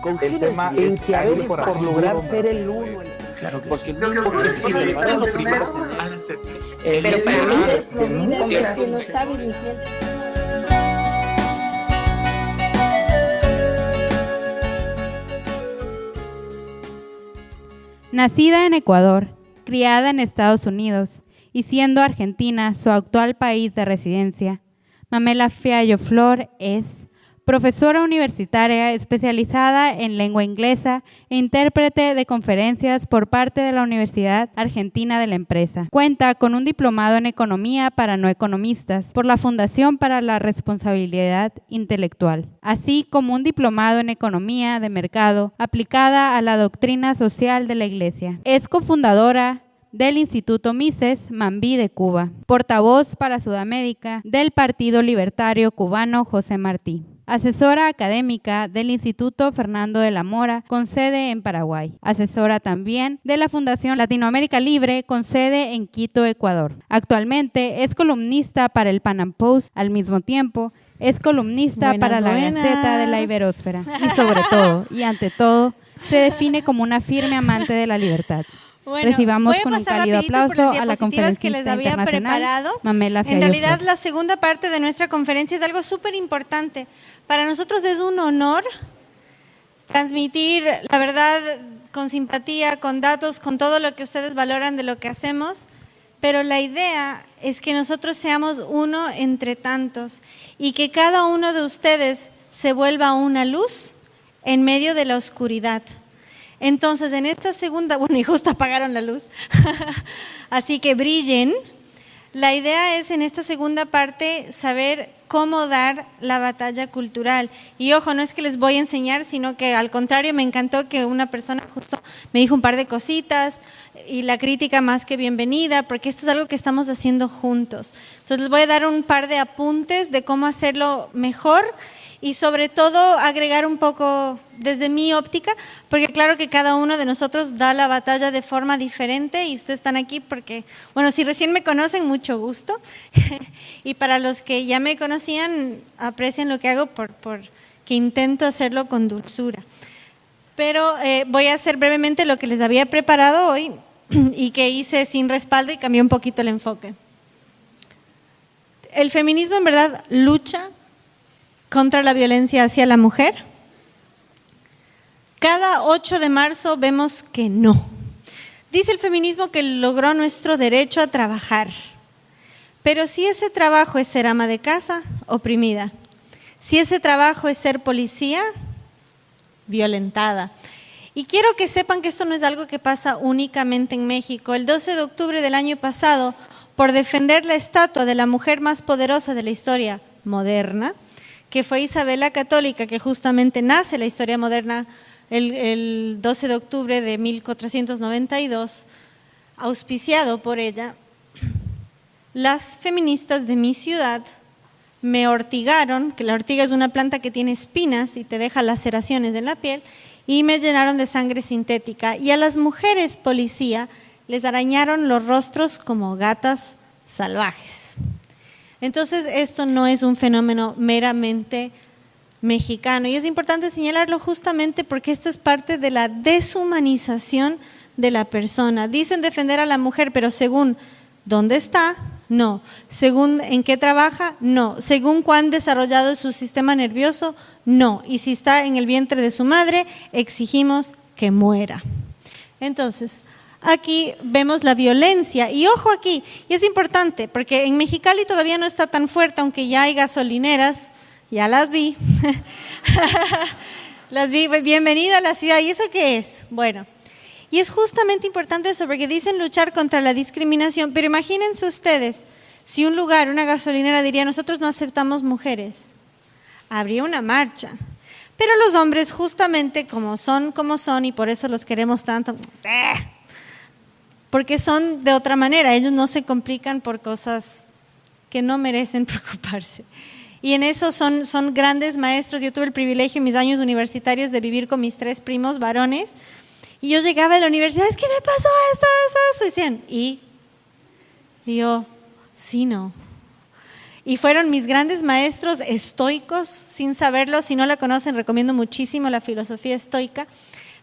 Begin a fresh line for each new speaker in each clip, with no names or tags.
el tema es que a veces por lograr ser el uno.
Claro que
Porque
sí.
el uno es lo primero que van a hacer.
Pero para mí
Sí,
que no sabe ni quién.
Nacida en Ecuador, criada en Estados Unidos y siendo Argentina su actual país de residencia, Mamela Fiallo Flor es profesora universitaria especializada en lengua inglesa e intérprete de conferencias por parte de la Universidad Argentina de la Empresa. Cuenta con un diplomado en Economía para no economistas por la Fundación para la Responsabilidad Intelectual, así como un diplomado en Economía de Mercado aplicada a la doctrina social de la Iglesia. Es cofundadora del Instituto Mises Mambí de Cuba, portavoz para Sudamérica del Partido Libertario Cubano José Martí. Asesora académica del Instituto Fernando de la Mora, con sede en Paraguay. Asesora también de la Fundación Latinoamérica Libre, con sede en Quito, Ecuador. Actualmente es columnista para el Pan Am Post, al mismo tiempo es columnista para la Gaceta de la Iberósfera. Y sobre todo, y ante todo, se define como una firme amante de la libertad.
Bueno,
Recibamos
voy a
con un
pasar
cálido
rapidito por
aplauso
las
a la
diapositivas que les
conferencista
había
internacional
preparado.
Mamela Fiallo
En realidad,
Flor.
la segunda parte de nuestra conferencia es algo súper importante. Para nosotros es un honor transmitir, la verdad, con simpatía, con datos, con todo lo que ustedes valoran de lo que hacemos, pero la idea es que nosotros seamos uno entre tantos y que cada uno de ustedes se vuelva una luz en medio de la oscuridad. Entonces, en esta segunda, bueno, y justo apagaron la luz, así que brillen. La idea es en esta segunda parte saber cómo dar la batalla cultural. Y ojo, no es que les voy a enseñar, sino que al contrario me encantó que una persona justo me dijo un par de cositas y la crítica más que bienvenida, porque esto es algo que estamos haciendo juntos. Entonces les voy a dar un par de apuntes de cómo hacerlo mejor y sobre todo agregar un poco desde mi óptica, porque claro que cada uno de nosotros da la batalla de forma diferente y ustedes están aquí porque, bueno, si recién me conocen, mucho gusto, y para los que ya me conocían, aprecian lo que hago porque intento hacerlo con dulzura. Pero voy a hacer brevemente lo que les había preparado hoy y que hice sin respaldo y cambié un poquito el enfoque. El feminismo en verdad lucha contra la violencia hacia la mujer. Cada 8 de marzo vemos que no. Dice el feminismo que logró nuestro derecho a trabajar, pero si ese trabajo es ser ama de casa, oprimida. Si ese trabajo es ser policía, violentada. Y quiero que sepan que esto no es algo que pasa únicamente en México. El 12 de octubre del año pasado, por defender la estatua de la mujer más poderosa de la historia moderna, que fue Isabel la Católica, que justamente nace la historia moderna el 12 de octubre de 1492, auspiciado por ella, las feministas de mi ciudad me ortigaron, que la ortiga es una planta que tiene espinas y te deja laceraciones en la piel, y me llenaron de sangre sintética. Y a las mujeres policía les arañaron los rostros como gatas salvajes. Entonces, esto no es un fenómeno meramente mexicano y es importante señalarlo justamente porque esto es parte de la deshumanización de la persona. Dicen defender a la mujer, pero según dónde está, no. Según en qué trabaja, no. Según cuán desarrollado es su sistema nervioso, no. Y si está en el vientre de su madre, exigimos que muera. Entonces, aquí vemos la violencia y ojo aquí, y es importante porque en Mexicali todavía no está tan fuerte, aunque ya hay gasolineras, ya las vi, las vi, bienvenida a la ciudad. ¿Y eso qué es? Bueno, y es justamente importante eso porque dicen luchar contra la discriminación, pero imagínense ustedes, si un lugar, una gasolinera diría nosotros no aceptamos mujeres, habría una marcha. Pero los hombres justamente como son y por eso los queremos tanto, porque son de otra manera, ellos no se complican por cosas que no merecen preocuparse. Y en eso son grandes maestros. Yo tuve el privilegio en mis años universitarios de vivir con mis 3 primos varones y yo llegaba de la universidad, es que me pasó esto, y decían, ¿y yo, sí, no. y fueron mis grandes maestros estoicos, sin saberlo. Si no la conocen, recomiendo muchísimo la filosofía estoica.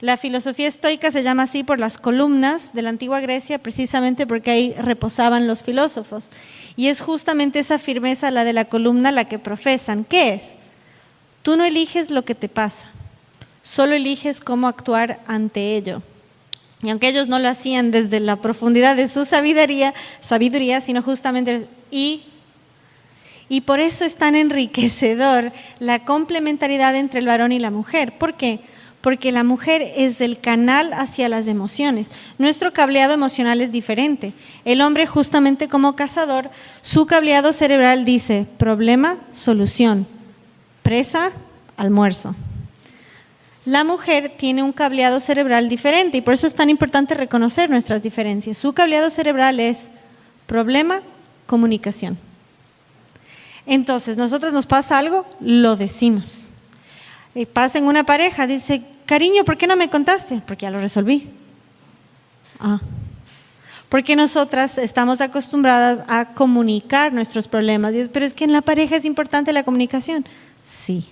La filosofía estoica se llama así por las columnas de la antigua Grecia, precisamente porque ahí reposaban los filósofos. Y es justamente esa firmeza, la de la columna, la que profesan. ¿Qué es? Tú no eliges lo que te pasa, solo eliges cómo actuar ante ello. Y aunque ellos no lo hacían desde la profundidad de su sabiduría, sino justamente… Y por eso es tan enriquecedor la complementariedad entre el varón y la mujer. ¿Por qué? Porque la mujer es el canal hacia las emociones. Nuestro cableado emocional es diferente. El hombre, justamente como cazador, su cableado cerebral dice problema, solución, presa, almuerzo. La mujer tiene un cableado cerebral diferente y por eso es tan importante reconocer nuestras diferencias. Su cableado cerebral es problema, comunicación. Entonces, nosotros nos pasa algo, lo decimos. Y pasa en una pareja, dice, cariño, ¿por qué no me contaste? Porque ya lo resolví. Porque nosotras estamos acostumbradas a comunicar nuestros problemas. Y pero es que en la pareja es importante la comunicación. Sí.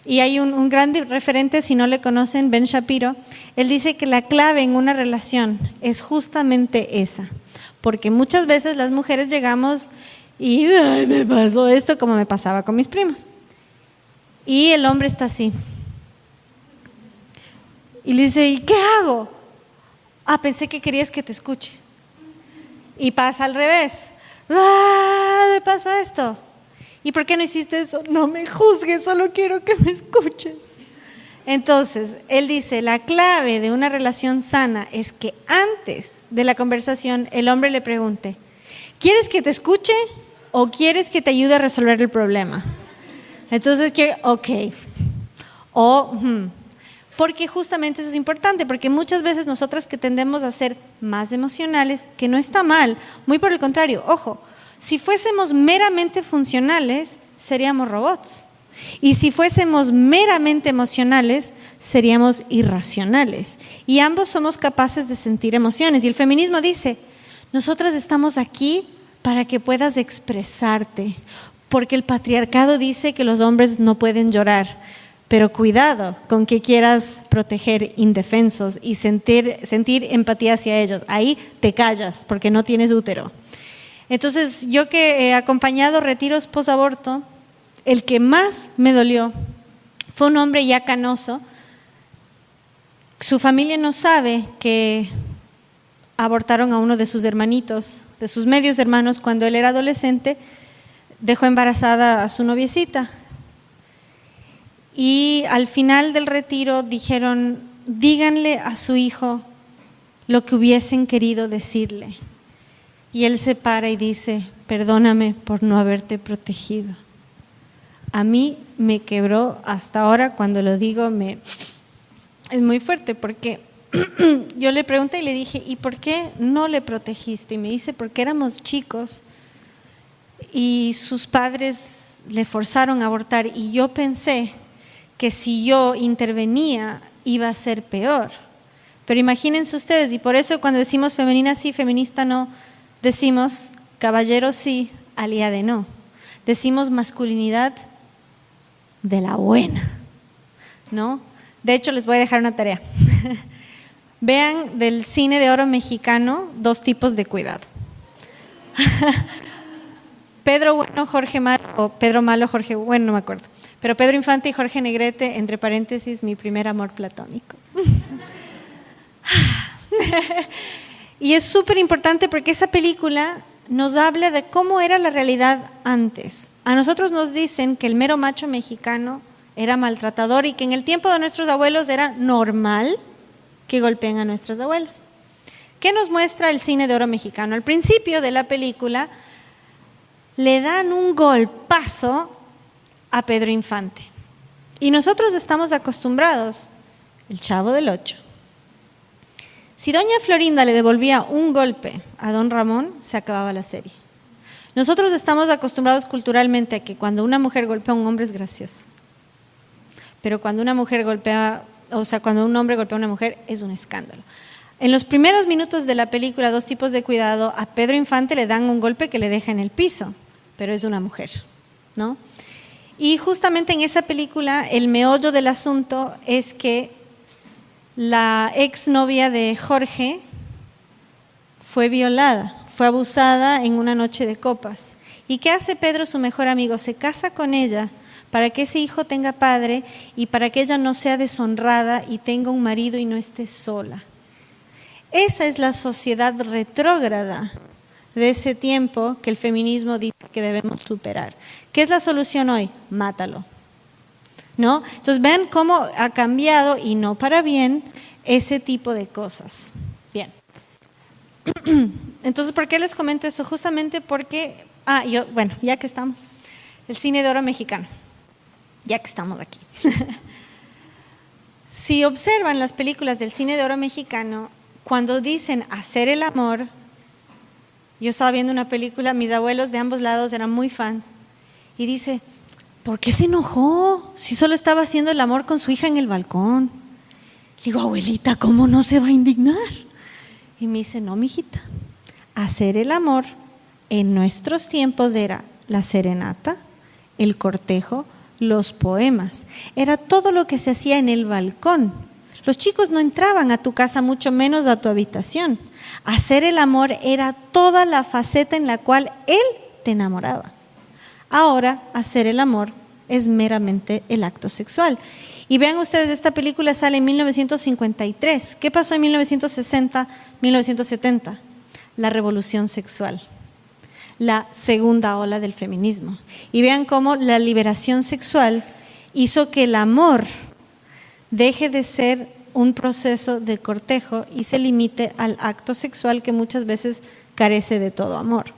Y hay un gran referente, si no le conocen, Ben Shapiro. Él dice que la clave en una relación es justamente esa. Porque muchas veces las mujeres llegamos y ay, me pasó esto como me pasaba con mis primos. Y el hombre está así. Y le dice, ¿y qué hago? Pensé que querías que te escuche. Y pasa al revés. Me pasó esto. ¿Y por qué no hiciste eso? No me juzgues, solo quiero que me escuches. Entonces, él dice, la clave de una relación sana es que antes de la conversación el hombre le pregunte, ¿quieres que te escuche o quieres que te ayude a resolver el problema? Entonces, ok. Porque justamente eso es importante, porque muchas veces nosotras que tendemos a ser más emocionales, que no está mal, muy por el contrario, ojo, si fuésemos meramente funcionales, seríamos robots. Y si fuésemos meramente emocionales, seríamos irracionales. Y ambos somos capaces de sentir emociones. Y el feminismo dice, nosotras estamos aquí para que puedas expresarte, porque el patriarcado dice que los hombres no pueden llorar. Pero cuidado con que quieras proteger indefensos y sentir empatía hacia ellos. Ahí te callas porque no tienes útero. Entonces, yo que he acompañado retiros posaborto, el que más me dolió fue un hombre ya canoso. Su familia no sabe que abortaron a uno de sus hermanitos, de sus medios hermanos, cuando él era adolescente, dejó embarazada a su noviecita. Y al final del retiro dijeron, díganle a su hijo lo que hubiesen querido decirle. Y él se para y dice, perdóname por no haberte protegido. A mí me quebró hasta ahora, cuando lo digo, es muy fuerte porque yo le pregunté y le dije, ¿y por qué no le protegiste? Y me dice, porque éramos chicos y sus padres le forzaron a abortar y yo pensé que si yo intervenía iba a ser peor. Pero imagínense ustedes, y por eso cuando decimos femenina sí, feminista no, decimos caballero sí, aliade no. Decimos masculinidad de la buena, ¿no? De hecho, les voy a dejar una tarea. Vean del cine de oro mexicano 2 tipos de cuidado. Pedro Bueno, Jorge Malo, o Pedro Malo, Jorge Bueno, no me acuerdo. Pero Pedro Infante y Jorge Negrete, entre paréntesis, mi primer amor platónico. Y es súper importante porque esa película nos habla de cómo era la realidad antes. A nosotros nos dicen que el mero macho mexicano era maltratador y que en el tiempo de nuestros abuelos era normal que golpeen a nuestras abuelas. ¿Qué nos muestra el cine de oro mexicano? Al principio de la película le dan un golpazo a Pedro Infante. Y nosotros estamos acostumbrados, el Chavo del Ocho. Si doña Florinda le devolvía un golpe a don Ramón, se acababa la serie. Nosotros estamos acostumbrados culturalmente a que cuando una mujer golpea a un hombre es gracioso. Pero cuando una mujer cuando un hombre golpea a una mujer es un escándalo. En los primeros minutos de la película, 2 tipos de cuidado, a Pedro Infante le dan un golpe que le deja en el piso. pero es una mujer, ¿no? Y justamente en esa película el meollo del asunto es que la exnovia de Jorge fue violada, fue abusada en una noche de copas. ¿Y qué hace Pedro, su mejor amigo? Se casa con ella para que ese hijo tenga padre y para que ella no sea deshonrada y tenga un marido y no esté sola. Esa es la sociedad retrógrada de ese tiempo que el feminismo dice que debemos superar. ¿Qué es la solución hoy? Mátalo, ¿no? Entonces vean cómo ha cambiado, y no para bien, ese tipo de cosas. Bien. Entonces, ¿por qué les comento eso? Justamente porque, bueno, ya que estamos, el cine de oro mexicano, ya que estamos aquí. Si observan las películas del cine de oro mexicano, cuando dicen hacer el amor, yo estaba viendo una película, mis abuelos de ambos lados eran muy fans, y dice, ¿por qué se enojó? Si solo estaba haciendo el amor con su hija en el balcón. Digo, abuelita, ¿cómo no se va a indignar? Y me dice, no, mijita, hacer el amor en nuestros tiempos era la serenata, el cortejo, los poemas. Era todo lo que se hacía en el balcón. Los chicos no entraban a tu casa, mucho menos a tu habitación. Hacer el amor era toda la faceta en la cual él te enamoraba. Ahora, hacer el amor es meramente el acto sexual. Y vean ustedes, esta película sale en 1953. ¿Qué pasó en 1960, 1970? La revolución sexual, la segunda ola del feminismo. Y vean cómo la liberación sexual hizo que el amor deje de ser un proceso de cortejo y se limite al acto sexual, que muchas veces carece de todo amor.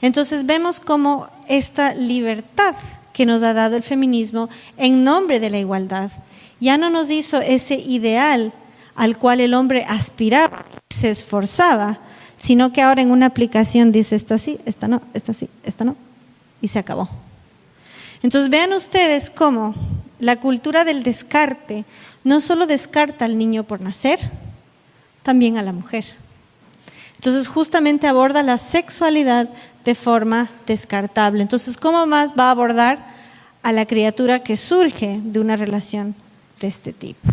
Entonces vemos cómo esta libertad que nos ha dado el feminismo en nombre de la igualdad ya no nos hizo ese ideal al cual el hombre aspiraba, se esforzaba, sino que ahora en una aplicación dice esta sí, esta no, esta sí, esta no, y se acabó. Entonces vean ustedes cómo la cultura del descarte no solo descarta al niño por nacer, también a la mujer. Entonces justamente aborda la sexualidad de forma descartable. Entonces, ¿cómo más va a abordar a la criatura que surge de una relación de este tipo?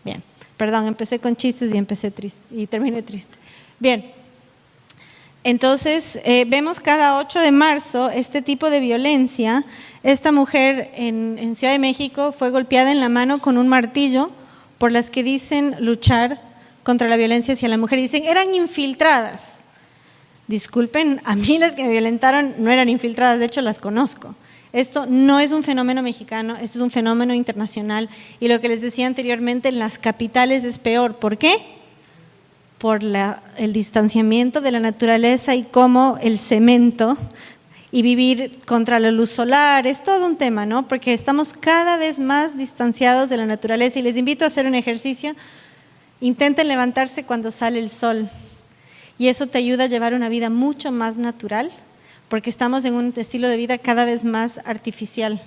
Bien, perdón, empecé con chistes y empecé triste y terminé triste. Bien, entonces vemos cada 8 de marzo este tipo de violencia. Esta mujer en Ciudad de México fue golpeada en la mano con un martillo por las que dicen luchar contra la violencia hacia la mujer. Dicen, eran infiltradas. Disculpen, a mí las que me violentaron no eran infiltradas, de hecho las conozco. Esto no es un fenómeno mexicano, esto es un fenómeno internacional, y lo que les decía anteriormente, en las capitales es peor. ¿Por qué? Por el distanciamiento de la naturaleza y cómo el cemento y vivir contra la luz solar, es todo un tema, ¿no? Porque estamos cada vez más distanciados de la naturaleza, y les invito a hacer un ejercicio. Intenten levantarse cuando sale el sol, y eso te ayuda a llevar una vida mucho más natural, porque estamos en un estilo de vida cada vez más artificial.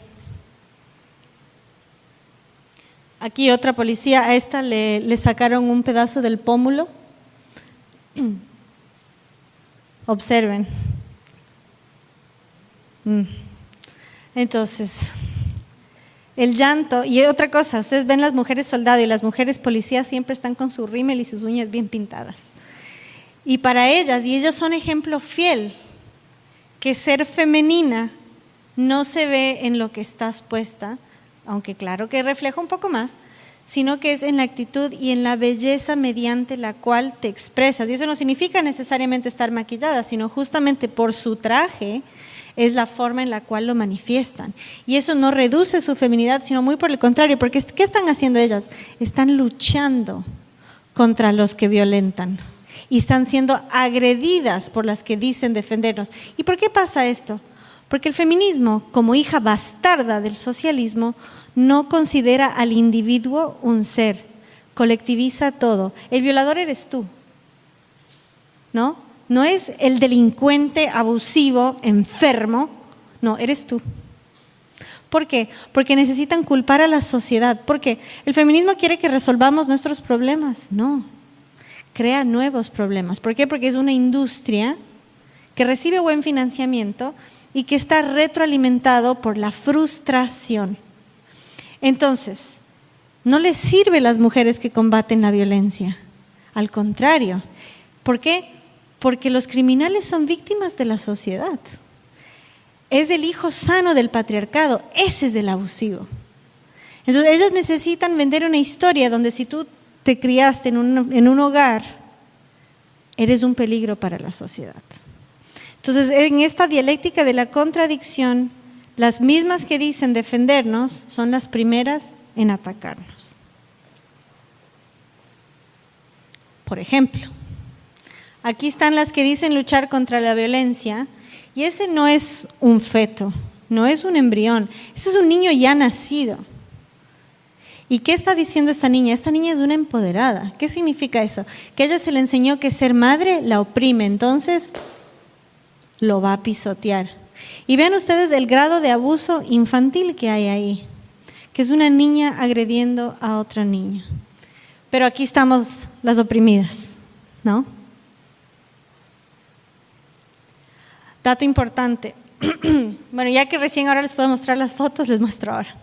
Aquí otra policía, a esta le sacaron un pedazo del pómulo. Observen. Entonces, el llanto, y otra cosa, ustedes ven las mujeres soldado y las mujeres policías siempre están con su rímel y sus uñas bien pintadas. Y para ellas, y ellas son ejemplo fiel, que ser femenina no se ve en lo que estás puesta, aunque claro que refleja un poco más, sino que es en la actitud y en la belleza mediante la cual te expresas. Y eso no significa necesariamente estar maquillada, sino justamente por su traje es la forma en la cual lo manifiestan. Y eso no reduce su feminidad, sino muy por el contrario, porque ¿qué están haciendo ellas? Están luchando contra los que violentan y están siendo agredidas por las que dicen defendernos. ¿Y por qué pasa esto? Porque el feminismo, como hija bastarda del socialismo, no considera al individuo un ser, colectiviza todo. El violador eres tú, ¿no? No es el delincuente abusivo, enfermo, no, eres tú. ¿Por qué? Porque necesitan culpar a la sociedad. Porque el feminismo quiere que resolvamos nuestros problemas, no, crea nuevos problemas. ¿Por qué? Porque es una industria que recibe buen financiamiento y que está retroalimentado por la frustración. Entonces, no les sirve a las mujeres que combaten la violencia, al contrario. ¿Por qué? Porque los criminales son víctimas de la sociedad. Es el hijo sano del patriarcado, ese es el abusivo. Entonces, ellas necesitan vender una historia donde si tú te criaste en un hogar, eres un peligro para la sociedad. Entonces, en esta dialéctica de la contradicción, las mismas que dicen defendernos son las primeras en atacarnos. Por ejemplo, aquí están las que dicen luchar contra la violencia, y ese no es un feto, no es un embrión, ese es un niño ya nacido. ¿Y qué está diciendo esta niña? Esta niña es una empoderada. ¿Qué significa eso? Que ella se le enseñó que ser madre la oprime, entonces lo va a pisotear. Y vean ustedes el grado de abuso infantil que hay ahí, que es una niña agrediendo a otra niña. Pero aquí estamos las oprimidas, ¿no? Dato importante. Bueno, ya que recién ahora les puedo mostrar las fotos, les muestro ahora.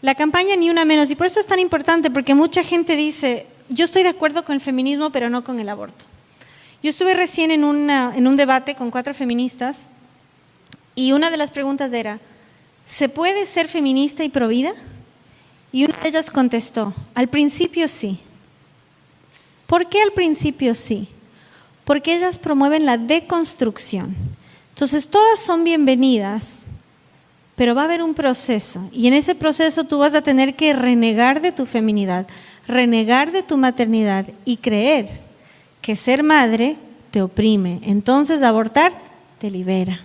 La campaña Ni Una Menos, y por eso es tan importante, porque mucha gente dice, yo estoy de acuerdo con el feminismo, pero no con el aborto. Yo estuve recién en un debate con 4 feministas, y una de las preguntas era, ¿se puede ser feminista y provida? Y una de ellas contestó, al principio sí. ¿Por qué al principio sí? Porque ellas promueven la deconstrucción. Entonces, todas son bienvenidas, pero va a haber un proceso, y en ese proceso tú vas a tener que renegar de tu feminidad, renegar de tu maternidad y creer que ser madre te oprime. Entonces, abortar te libera.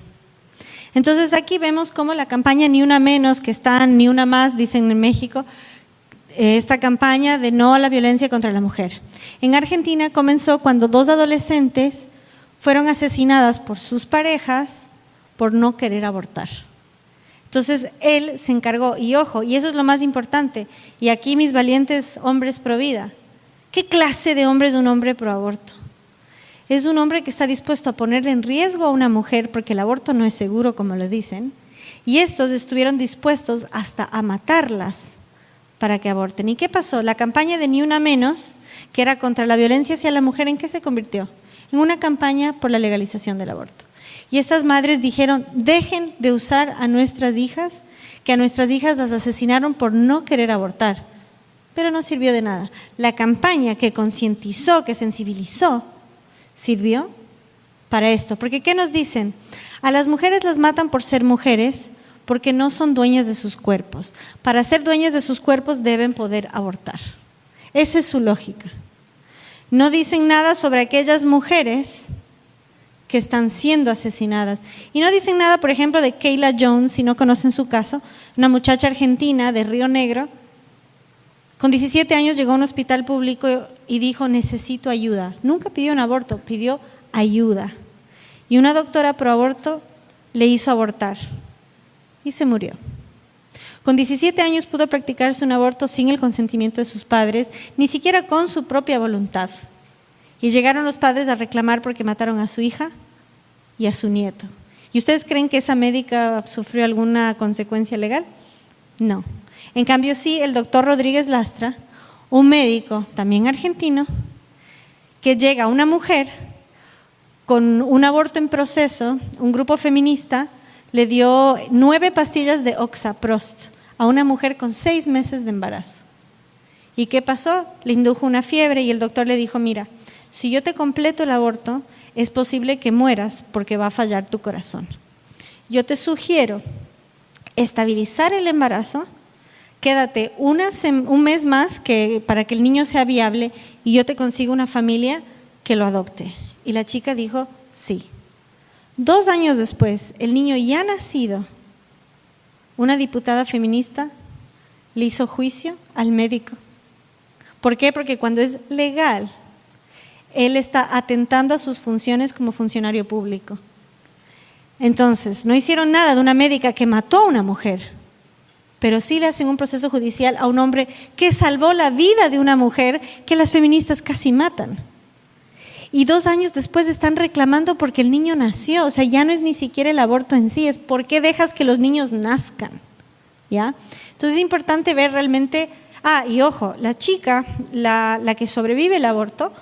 Entonces, aquí vemos cómo la campaña Ni Una Menos, que está Ni Una Más, dicen en México, esta campaña de no a la violencia contra la mujer. En Argentina comenzó cuando 2 adolescentes fueron asesinadas por sus parejas por no querer abortar. Entonces él se encargó, y ojo, y eso es lo más importante, y aquí mis valientes hombres pro vida, ¿qué clase de hombre es un hombre pro aborto? Es un hombre que está dispuesto a ponerle en riesgo a una mujer porque el aborto no es seguro, como lo dicen, y estos estuvieron dispuestos hasta a matarlas para que aborten. ¿Y qué pasó? La campaña de Ni Una Menos, que era contra la violencia hacia la mujer, ¿en qué se convirtió? En una campaña por la legalización del aborto. Y estas madres dijeron, dejen de usar a nuestras hijas, que a nuestras hijas las asesinaron por no querer abortar. Pero no sirvió de nada. La campaña que concientizó, que sensibilizó, sirvió para esto. Porque ¿qué nos dicen? A las mujeres las matan por ser mujeres, porque no son dueñas de sus cuerpos. Para ser dueñas de sus cuerpos deben poder abortar. Esa es su lógica. No dicen nada sobre aquellas mujeres que están siendo asesinadas. Y no dicen nada, por ejemplo, de Kayla Jones, si no conocen su caso, una muchacha argentina de Río Negro. Con 17 años llegó a un hospital público y dijo, necesito ayuda. Nunca pidió un aborto, pidió ayuda. Y una doctora pro aborto le hizo abortar y se murió. Con 17 años pudo practicarse un aborto sin el consentimiento de sus padres, ni siquiera con su propia voluntad. Y llegaron los padres a reclamar porque mataron a su hija y a su nieto. ¿Y ustedes creen que esa médica sufrió alguna consecuencia legal? No. En cambio sí, el doctor Rodríguez Lastra, un médico también argentino, que llega a una mujer con un aborto en proceso, un grupo feminista le dio 9 pastillas de Oxaprost a una mujer con 6 meses de embarazo. ¿Y qué pasó? Le indujo una fiebre y el doctor le dijo, mira, si yo te completo el aborto, es posible que mueras porque va a fallar tu corazón. Yo te sugiero estabilizar el embarazo, quédate un mes más para que el niño sea viable y yo te consigo una familia que lo adopte. Y la chica dijo, sí. 2 años después, el niño ya nacido, una diputada feminista le hizo juicio al médico. ¿Por qué? Porque cuando es legal, él está atentando a sus funciones como funcionario público. Entonces, no hicieron nada de una médica que mató a una mujer, pero sí le hacen un proceso judicial a un hombre que salvó la vida de una mujer que las feministas casi matan. y 2 años después están reclamando porque el niño nació. O sea, ya no es ni siquiera el aborto en sí, es por qué dejas que los niños nazcan, ¿ya? Entonces es importante ver realmente. Y ojo, la chica, la que sobrevive el aborto,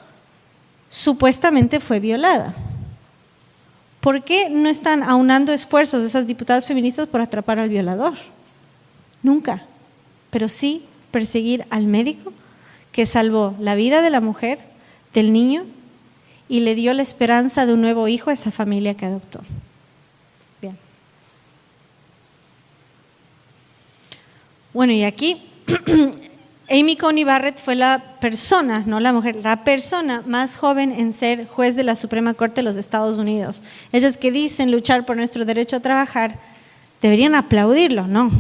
supuestamente fue violada. ¿Por qué no están aunando esfuerzos de esas diputadas feministas por atrapar al violador? Nunca, pero sí perseguir al médico que salvó la vida de la mujer, del niño, y le dio la esperanza de un nuevo hijo a esa familia que adoptó. Bien. Bueno, y aquí Amy Coney Barrett fue la persona, no la mujer, la persona más joven en ser juez de la Suprema Corte de los Estados Unidos. Ellas que dicen luchar por nuestro derecho a trabajar, deberían aplaudirlo, ¿no?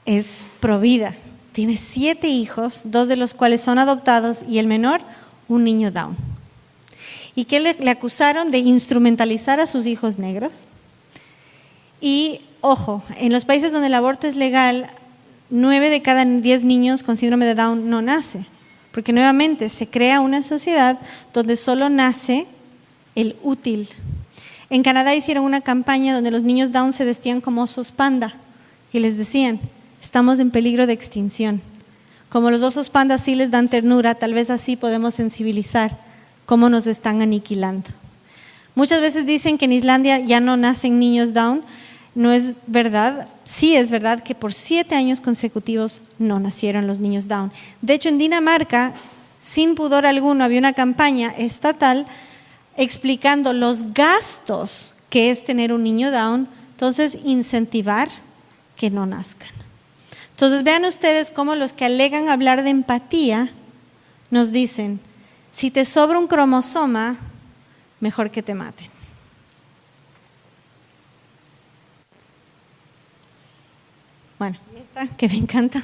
Es provida, tiene 7 hijos, 2 de los cuales son adoptados y el menor, un niño Down. ¿Y qué le acusaron? De instrumentalizar a sus hijos negros. Y, ojo, en los países donde el aborto es legal, 9 de cada 10 niños con síndrome de Down no nace, porque nuevamente se crea una sociedad donde solo nace el útil. En Canadá hicieron una campaña donde los niños Down se vestían como osos panda y les decían, estamos en peligro de extinción. Como los osos panda sí les dan ternura, tal vez así podemos sensibilizar cómo nos están aniquilando. Muchas veces dicen que en Islandia ya no nacen niños Down. No es verdad. Sí es verdad que por 7 años consecutivos no nacieron los niños Down. De hecho, en Dinamarca, sin pudor alguno, había una campaña estatal explicando los gastos que es tener un niño Down, entonces incentivar que no nazcan. Entonces vean ustedes cómo los que alegan hablar de empatía nos dicen, si te sobra un cromosoma, mejor que te maten. Bueno, esta que me encanta.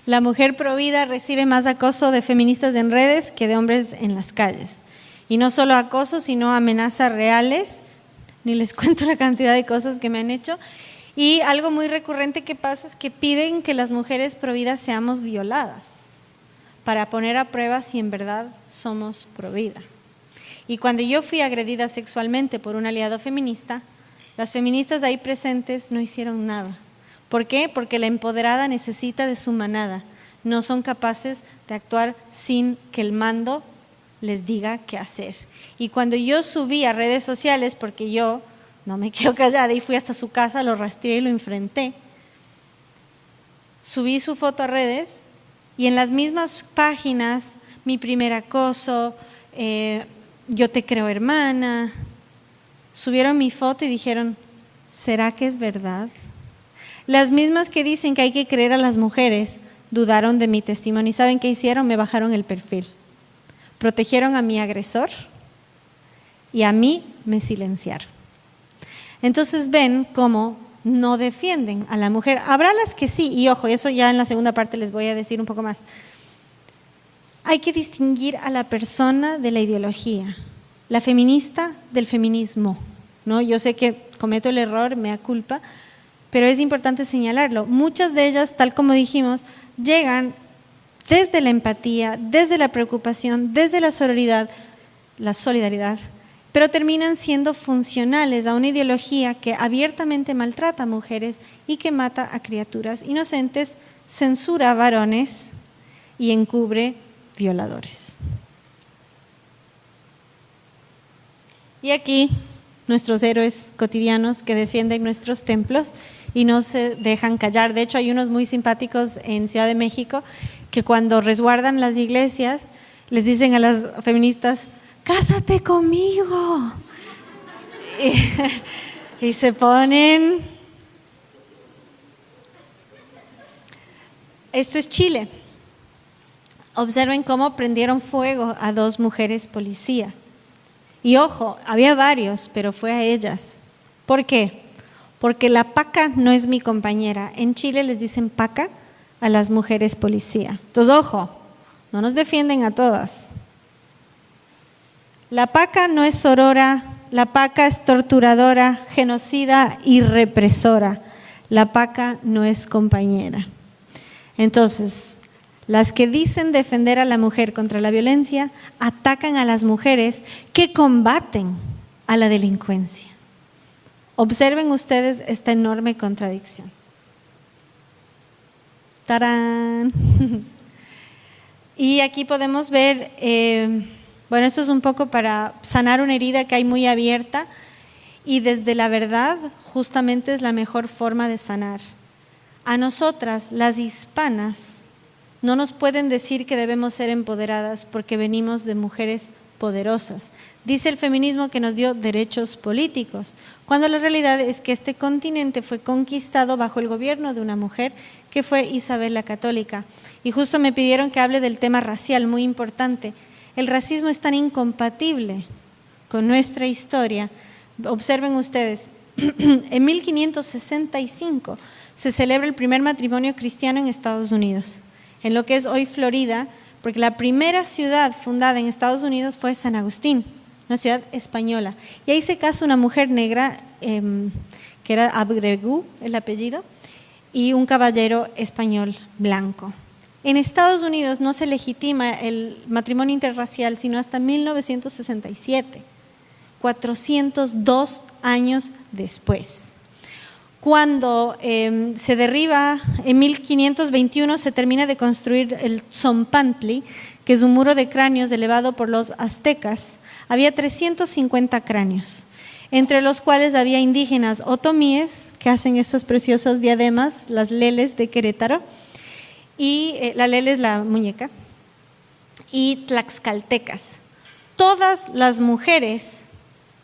La mujer provida recibe más acoso de feministas en redes que de hombres en las calles. Y no solo acoso, sino amenazas reales. Ni les cuento la cantidad de cosas que me han hecho. Y algo muy recurrente que pasa es que piden que las mujeres providas seamos violadas para poner a prueba si en verdad somos provida. Y cuando yo fui agredida sexualmente por un aliado feminista, las feministas ahí presentes no hicieron nada. ¿Por qué? Porque la empoderada necesita de su manada. No son capaces de actuar sin que el mando les diga qué hacer. Y cuando yo subí a redes sociales, porque yo no me quedo callada y fui hasta su casa, lo rastreé y lo enfrenté, subí su foto a redes y en las mismas páginas, mi primer acoso, yo te creo hermana, subieron mi foto y dijeron, ¿será que es verdad? Las mismas que dicen que hay que creer a las mujeres dudaron de mi testimonio. ¿Y saben qué hicieron? Me bajaron el perfil. Protegieron a mi agresor y a mí me silenciaron. Entonces ven cómo no defienden a la mujer. Habrá las que sí, y ojo, eso ya en la segunda parte les voy a decir un poco más. Hay que distinguir a la persona de la ideología, la feminista del feminismo, ¿no? Yo sé que cometo el error, mea culpa, pero es importante señalarlo. Muchas de ellas, tal como dijimos, llegan desde la empatía, desde la preocupación, desde la solidaridad, pero terminan siendo funcionales a una ideología que abiertamente maltrata a mujeres y que mata a criaturas inocentes, censura a varones y encubre violadores. Y aquí nuestros héroes cotidianos que defienden nuestros templos y no se dejan callar. De hecho, hay unos muy simpáticos en Ciudad de México que cuando resguardan las iglesias les dicen a las feministas, ¡cásate conmigo! Y se ponen… Esto es Chile. Observen cómo prendieron fuego a 2 mujeres policía. Y ojo, había varios, pero fue a ellas. ¿Por qué? Porque la paca no es mi compañera. En Chile les dicen paca a las mujeres policía. Entonces, ojo, no nos defienden a todas. La paca no es sorora, la paca es torturadora, genocida y represora. La paca no es compañera. Entonces, Las que dicen defender a la mujer contra la violencia atacan a las mujeres que combaten a la delincuencia. Observen ustedes esta enorme contradicción. ¡Tarán! Y aquí podemos ver, bueno, esto es un poco para sanar una herida que hay muy abierta, y desde la verdad justamente es la mejor forma de sanar. A nosotras, las hispanas, no nos pueden decir que debemos ser empoderadas porque venimos de mujeres poderosas. Dice el feminismo que nos dio derechos políticos, cuando la realidad es que este continente fue conquistado bajo el gobierno de una mujer que fue Isabel la Católica. Y justo me pidieron que hable del tema racial, muy importante. El racismo es tan incompatible con nuestra historia. Observen ustedes, en 1565 se celebra el primer matrimonio cristiano en Estados Unidos, en lo que es hoy Florida, porque la primera ciudad fundada en Estados Unidos fue San Agustín, una ciudad española. Y ahí se casa una mujer negra, que era Abregu, el apellido, y un caballero español blanco. En Estados Unidos no se legitima el matrimonio interracial sino hasta 1967. 402 años después. Cuando se derriba, en 1521 se termina de construir el Tzompantli, que es un muro de cráneos elevado por los aztecas. Había 350 cráneos, entre los cuales había indígenas otomíes, que hacen estas preciosas diademas, las leles de Querétaro, y la lele es la muñeca, y tlaxcaltecas. Todas las mujeres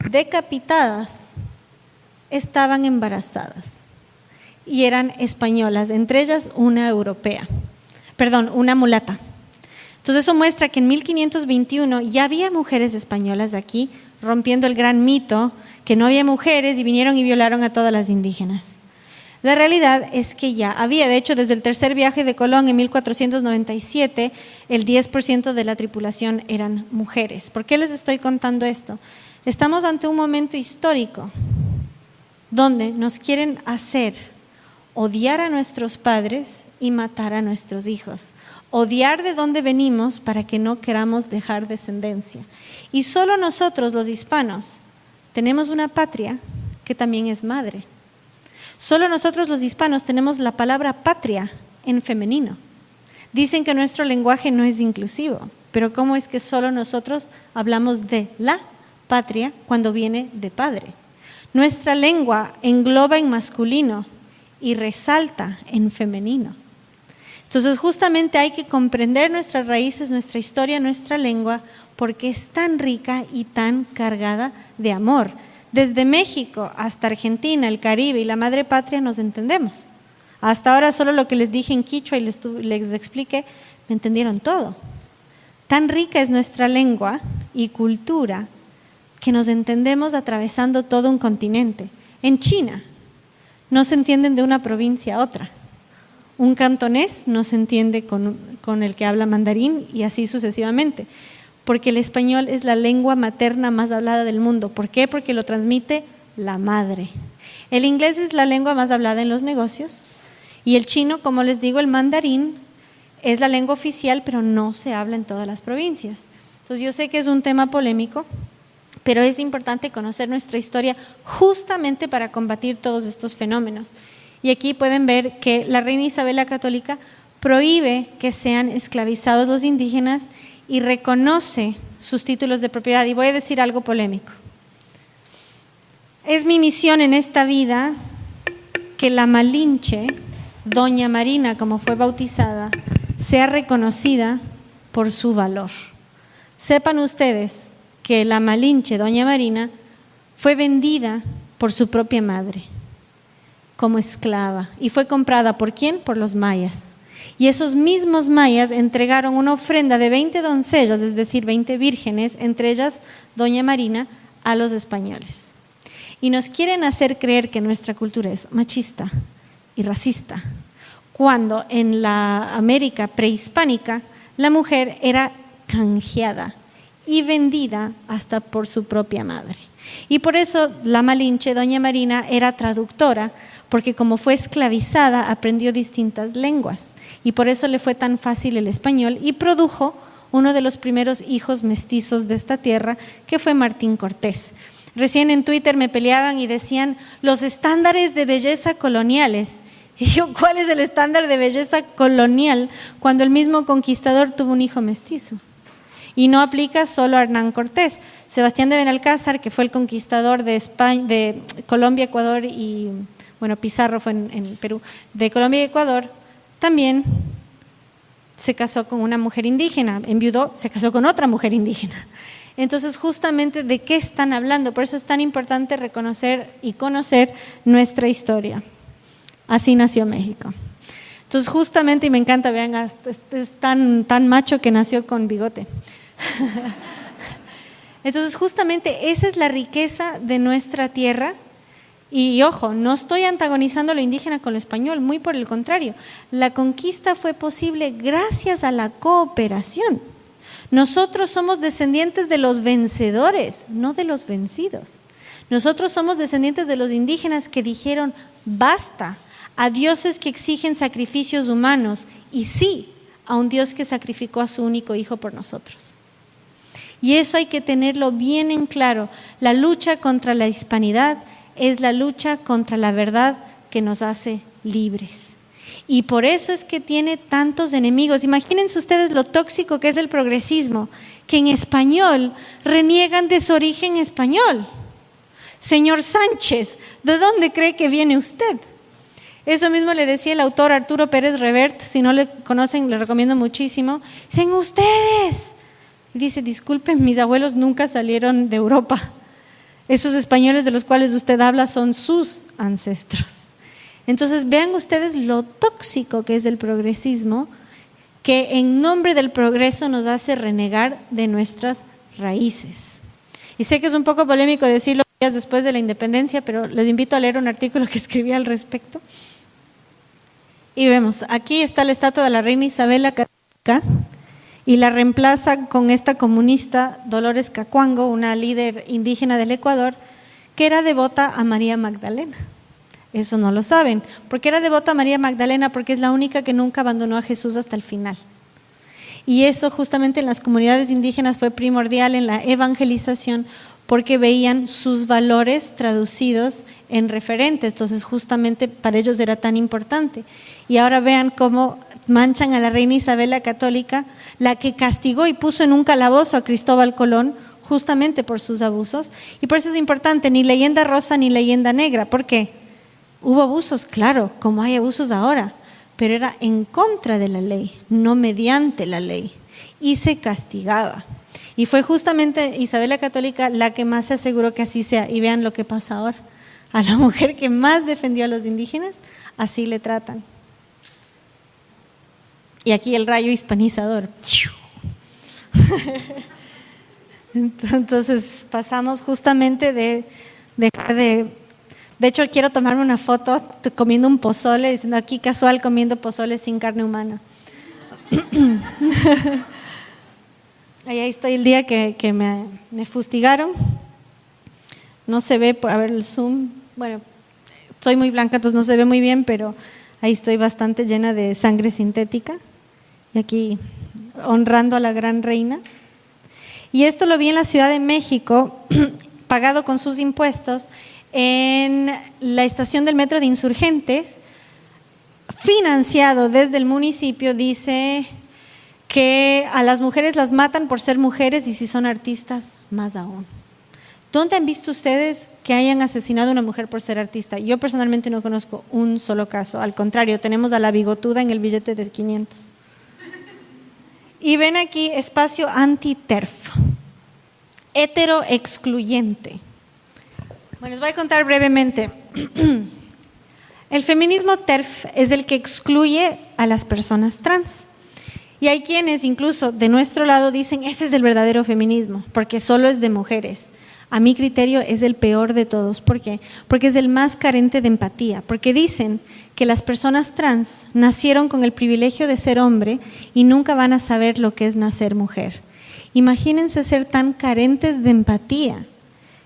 decapitadas estaban embarazadas y eran españolas, entre ellas una una mulata. Entonces eso muestra que en 1521 ya había mujeres españolas aquí, rompiendo el gran mito que no había mujeres y vinieron y violaron a todas las indígenas. La realidad es que ya había, de hecho, desde el tercer viaje de Colón en 1497, el 10% de la tripulación eran mujeres. ¿Por qué les estoy contando esto? Estamos ante un momento histórico donde nos quieren hacer odiar a nuestros padres y matar a nuestros hijos, odiar de dónde venimos para que no queramos dejar descendencia. Y solo nosotros, los hispanos, tenemos una patria que también es madre. Solo nosotros los hispanos tenemos la palabra patria en femenino. Dicen que nuestro lenguaje no es inclusivo, pero ¿cómo es que solo nosotros hablamos de la patria cuando viene de padre? Nuestra lengua engloba en masculino y resalta en femenino. Entonces justamente hay que comprender nuestras raíces, nuestra historia, nuestra lengua, porque es tan rica y tan cargada de amor. Desde México hasta Argentina, el Caribe y la madre patria nos entendemos. Hasta ahora solo lo que les dije en quichua y les expliqué, me entendieron todo. Tan rica es nuestra lengua y cultura que nos entendemos atravesando todo un continente. En China no se entienden de una provincia a otra. Un cantonés no se entiende con el que habla mandarín y así sucesivamente. Porque el español es la lengua materna más hablada del mundo. ¿Por qué? Porque lo transmite la madre. El inglés es la lengua más hablada en los negocios y el chino, como les digo, el mandarín es la lengua oficial, pero no se habla en todas las provincias. Entonces yo sé que es un tema polémico, pero es importante conocer nuestra historia justamente para combatir todos estos fenómenos. Y aquí pueden ver que la reina Isabel la Católica prohíbe que sean esclavizados los indígenas y reconoce sus títulos de propiedad. Y voy a decir algo polémico. Es mi misión en esta vida que la Malinche, Doña Marina, como fue bautizada, sea reconocida por su valor. Sepan ustedes que la Malinche, Doña Marina, fue vendida por su propia madre como esclava y fue comprada ¿por quién? Por los mayas. Y esos mismos mayas entregaron una ofrenda de 20 doncellas, es decir, 20 vírgenes, entre ellas Doña Marina, a los españoles. Y nos quieren hacer creer que nuestra cultura es machista y racista, cuando en la América prehispánica la mujer era canjeada y vendida hasta por su propia madre. Y por eso la Malinche, doña Marina, era traductora, porque como fue esclavizada, aprendió distintas lenguas. Y por eso le fue tan fácil el español y produjo uno de los primeros hijos mestizos de esta tierra, que fue Martín Cortés. Recién en Twitter me peleaban y decían los estándares de belleza coloniales. Y yo, ¿cuál es el estándar de belleza colonial cuando el mismo conquistador tuvo un hijo mestizo? Y no aplica solo a Hernán Cortés. Sebastián de Benalcázar, que fue el conquistador de España, de Colombia, Ecuador y, bueno, Pizarro fue en Perú, de Colombia y Ecuador, también se casó con una mujer indígena, enviudó, se casó con otra mujer indígena. Entonces, justamente, ¿de qué están hablando? Por eso es tan importante reconocer y conocer nuestra historia. Así nació México. Entonces, justamente, y me encanta, vean, es tan macho que nació con bigote. Entonces, justamente, esa es la riqueza de nuestra tierra. Y ojo, no estoy antagonizando lo indígena con lo español, muy por el contrario. La conquista fue posible gracias a la cooperación. Nosotros somos descendientes de los vencedores, no de los vencidos. Nosotros somos descendientes de los indígenas que dijeron basta a dioses que exigen sacrificios humanos y sí a un Dios que sacrificó a su único hijo por nosotros. Y eso hay que tenerlo bien en claro. La lucha contra la hispanidad es la lucha contra la verdad que nos hace libres. Y por eso es que tiene tantos enemigos. Imagínense ustedes lo tóxico que es el progresismo, que en español reniegan de su origen español. Señor Sánchez, ¿de dónde cree que viene usted? Eso mismo le decía el autor Arturo Pérez Revert, si no le conocen, le recomiendo muchísimo. Dicen ustedes. Y dice, disculpen, mis abuelos nunca salieron de Europa. Esos españoles de los cuales usted habla son sus ancestros. Entonces vean ustedes lo tóxico que es el progresismo, que en nombre del progreso nos hace renegar de nuestras raíces. Y sé que es un poco polémico decirlo días después de la independencia, pero les invito a leer un artículo que escribí al respecto. Y vemos, aquí está la estatua de la reina Isabel la Católica y la reemplaza con esta comunista Dolores Cacuango, una líder indígena del Ecuador, que era devota a María Magdalena. Eso no lo saben. ¿Por qué era devota a María Magdalena? Porque es la única que nunca abandonó a Jesús hasta el final. Y eso justamente en las comunidades indígenas fue primordial en la evangelización, porque veían sus valores traducidos en referentes. Entonces justamente para ellos era tan importante. Y ahora vean cómo manchan a la reina Isabel la Católica, la que castigó y puso en un calabozo a Cristóbal Colón justamente por sus abusos. Y por eso es importante, ni leyenda rosa ni leyenda negra. ¿Por qué? Hubo abusos, claro, como hay abusos ahora, pero era en contra de la ley, no mediante la ley, y se castigaba. Y fue justamente Isabel la Católica la que más se aseguró que así sea. Y vean lo que pasa ahora. A la mujer que más defendió a los indígenas, así le tratan. Y aquí el rayo hispanizador. Entonces pasamos justamente de dejar de hecho, quiero tomarme una foto comiendo un pozole, diciendo aquí casual comiendo pozole sin carne humana. Ahí estoy el día que me fustigaron. No se ve, a ver el zoom. Bueno, soy muy blanca, entonces no se ve muy bien, pero ahí estoy bastante llena de sangre sintética. Y aquí honrando a la gran reina. Y esto lo vi en la Ciudad de México, pagado con sus impuestos, en la estación del metro de Insurgentes, financiado desde el municipio. Dice que a las mujeres las matan por ser mujeres y si son artistas, más aún. ¿Dónde han visto ustedes que hayan asesinado a una mujer por ser artista? Yo personalmente no conozco un solo caso, al contrario, tenemos a la bigotuda en el billete de 500. Y ven aquí, espacio anti-TERF, hetero excluyente. Bueno, les voy a contar brevemente. El feminismo TERF es el que excluye a las personas trans. Y hay quienes incluso de nuestro lado dicen, ese es el verdadero feminismo, porque solo es de mujeres. A mi criterio es el peor de todos. ¿Por qué? Porque es el más carente de empatía, porque dicen que las personas trans nacieron con el privilegio de ser hombre y nunca van a saber lo que es nacer mujer. Imagínense ser tan carentes de empatía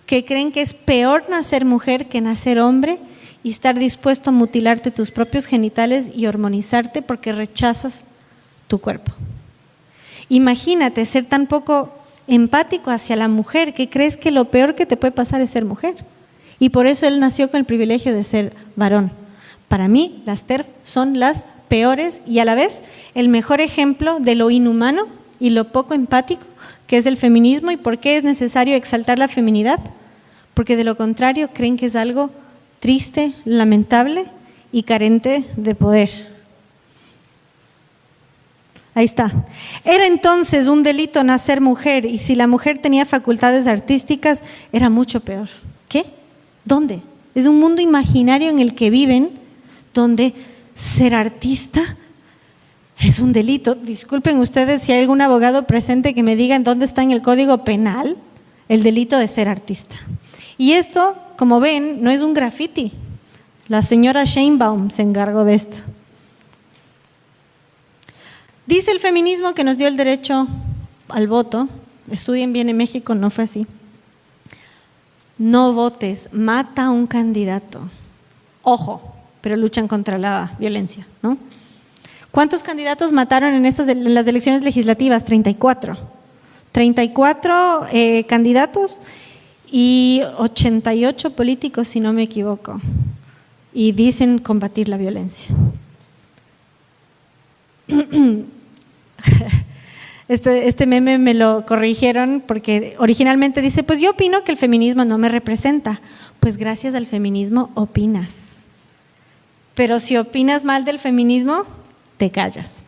que creen que es peor nacer mujer que nacer hombre y estar dispuesto a mutilarte tus propios genitales y hormonizarte porque rechazas tu cuerpo. Imagínate ser tan poco empático hacia la mujer que crees que lo peor que te puede pasar es ser mujer. Y por eso él nació con el privilegio de ser varón. Para mí, las TERF son las peores y a la vez el mejor ejemplo de lo inhumano y lo poco empático que es el feminismo y por qué es necesario exaltar la feminidad. Porque de lo contrario creen que es algo triste, lamentable y carente de poder. Ahí está. Era entonces un delito nacer mujer y si la mujer tenía facultades artísticas era mucho peor. ¿Qué? ¿Dónde? Es un mundo imaginario en el que viven, donde ser artista es un delito. Disculpen ustedes si hay algún abogado presente que me diga en dónde está en el Código Penal el delito de ser artista. Y esto, como ven, no es un graffiti. La señora Sheinbaum se encargó de esto. Dice el feminismo que nos dio el derecho al voto. Estudien bien, en México no fue así. No votes, mata a un candidato. Ojo, pero luchan contra la violencia, ¿no? ¿Cuántos candidatos mataron en las elecciones legislativas? 34. 34 candidatos y 88 políticos, si no me equivoco. Y dicen combatir la violencia. Este meme me lo corrigieron porque originalmente dice, pues yo opino que el feminismo no me representa. Pues gracias al feminismo opinas. Pero si opinas mal del feminismo, te callas.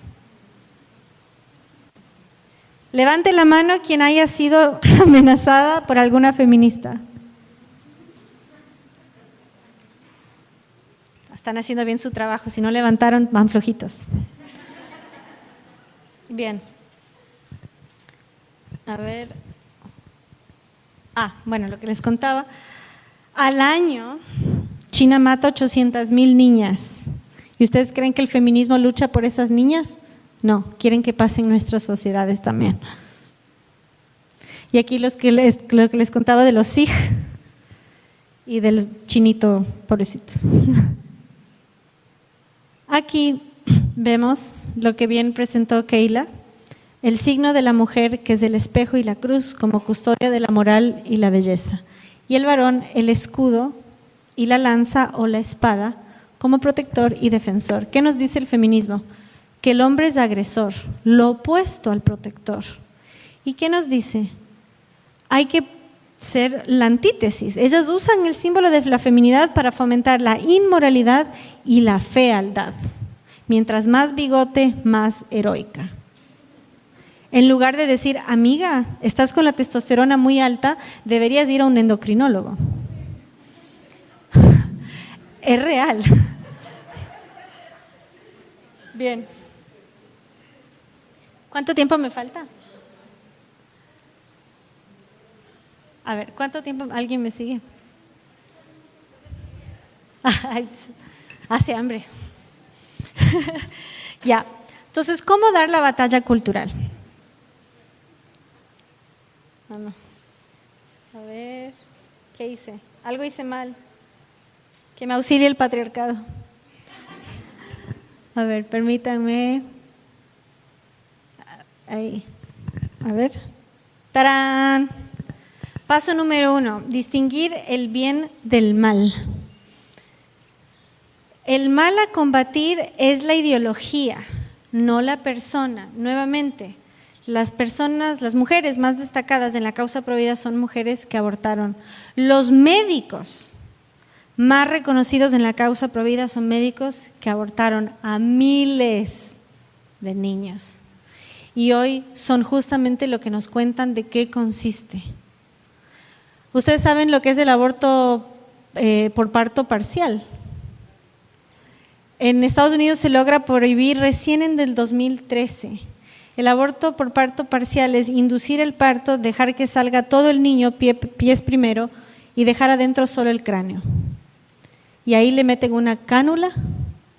Levante la mano quien haya sido amenazada por alguna feminista. Están haciendo bien su trabajo, si no levantaron, van flojitos. Bien. A ver. Bueno, lo que les contaba. Al año, China mata 800,000 niñas. ¿Y ustedes creen que el feminismo lucha por esas niñas? No, quieren que pasen nuestras sociedades también. Y aquí lo que les contaba de los Sikh y del chinito pobrecito. Aquí vemos lo que bien presentó Keila, el signo de la mujer que es el espejo y la cruz como custodia de la moral y la belleza. Y el varón, el escudo y la lanza o la espada como protector y defensor. ¿Qué nos dice el feminismo? Que el hombre es agresor, lo opuesto al protector. ¿Y qué nos dice? Hay que ser la antítesis. Ellas usan el símbolo de la feminidad para fomentar la inmoralidad y la fealdad. Mientras más bigote, más heroica. En lugar de decir, amiga, estás con la testosterona muy alta, deberías ir a un endocrinólogo. Es real. Bien. ¿Cuánto tiempo me falta? A ver, ¿cuánto tiempo? ¿Alguien me sigue? Hace hambre. Ya. Entonces, ¿cómo dar la batalla cultural? A ver, ¿qué hice? Algo hice mal. Que me auxilie el patriarcado. A ver, permítanme. Ahí. A ver. ¡Tarán! Paso número 1, distinguir el bien del mal. El mal a combatir es la ideología, no la persona. Nuevamente, las personas, las mujeres más destacadas en la causa pro vida son mujeres que abortaron. Los médicos más reconocidos en la causa pro vida son médicos que abortaron a miles de niños. Y hoy son justamente lo que nos cuentan de qué consiste. Ustedes saben lo que es el aborto por parto parcial. En Estados Unidos se logra prohibir recién en el 2013. El aborto por parto parcial es inducir el parto, dejar que salga todo el niño, pies primero, y dejar adentro solo el cráneo. Y ahí le meten una cánula,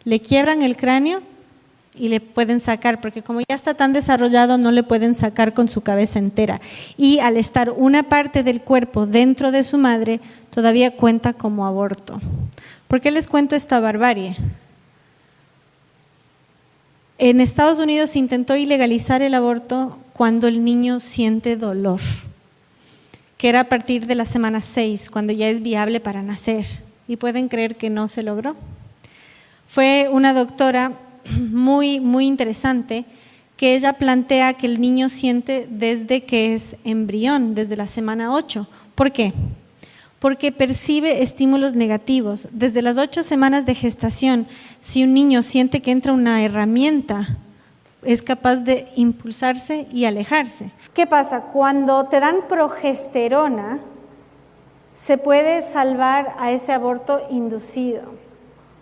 le quiebran el cráneo, y le pueden sacar, porque como ya está tan desarrollado no le pueden sacar con su cabeza entera, y al estar una parte del cuerpo dentro de su madre todavía cuenta como aborto. ¿Por qué les cuento esta barbarie? En Estados Unidos se intentó ilegalizar el aborto cuando el niño siente dolor, que era a partir de la semana 6, cuando ya es viable para nacer, y pueden creer que no se logró. Fue una doctora muy interesante, que ella plantea que el niño siente desde que es embrión, desde la semana 8. ¿Por qué? Porque percibe estímulos negativos. Desde las 8 semanas de gestación, si un niño siente que entra una herramienta, es capaz de impulsarse y alejarse. ¿Qué pasa? Cuando te dan progesterona, se puede salvar a ese aborto inducido.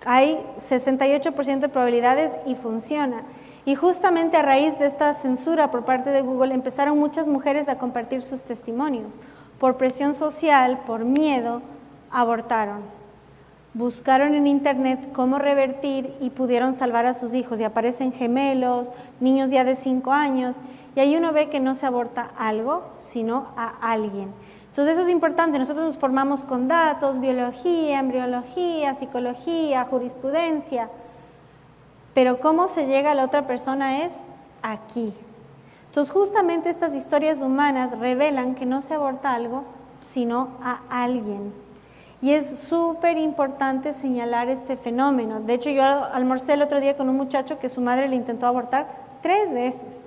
Hay 68% de probabilidades y funciona. Y justamente a raíz de esta censura por parte de Google empezaron muchas mujeres a compartir sus testimonios. Por presión social, por miedo, abortaron. Buscaron en internet cómo revertir y pudieron salvar a sus hijos. Y aparecen gemelos, niños ya de 5 años. Y ahí uno ve que no se aborta algo, sino a alguien. Entonces eso es importante, nosotros nos formamos con datos, biología, embriología, psicología, jurisprudencia, pero cómo se llega a la otra persona es aquí. Entonces justamente estas historias humanas revelan que no se aborta algo, sino a alguien. Y es súper importante señalar este fenómeno. De hecho, yo almorcé el otro día con un muchacho que su madre le intentó abortar 3 veces.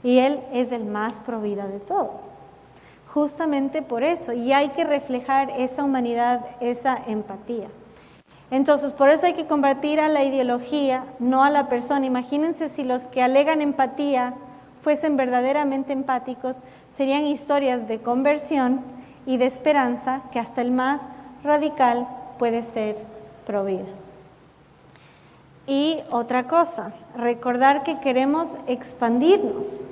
Y él es el más pro vida de todos. Justamente por eso, y hay que reflejar esa humanidad, esa empatía. Entonces, por eso hay que combatir a la ideología, no a la persona. Imagínense si los que alegan empatía fuesen verdaderamente empáticos, serían historias de conversión y de esperanza, que hasta el más radical puede ser pro vida. Y otra cosa, recordar que queremos expandirnos,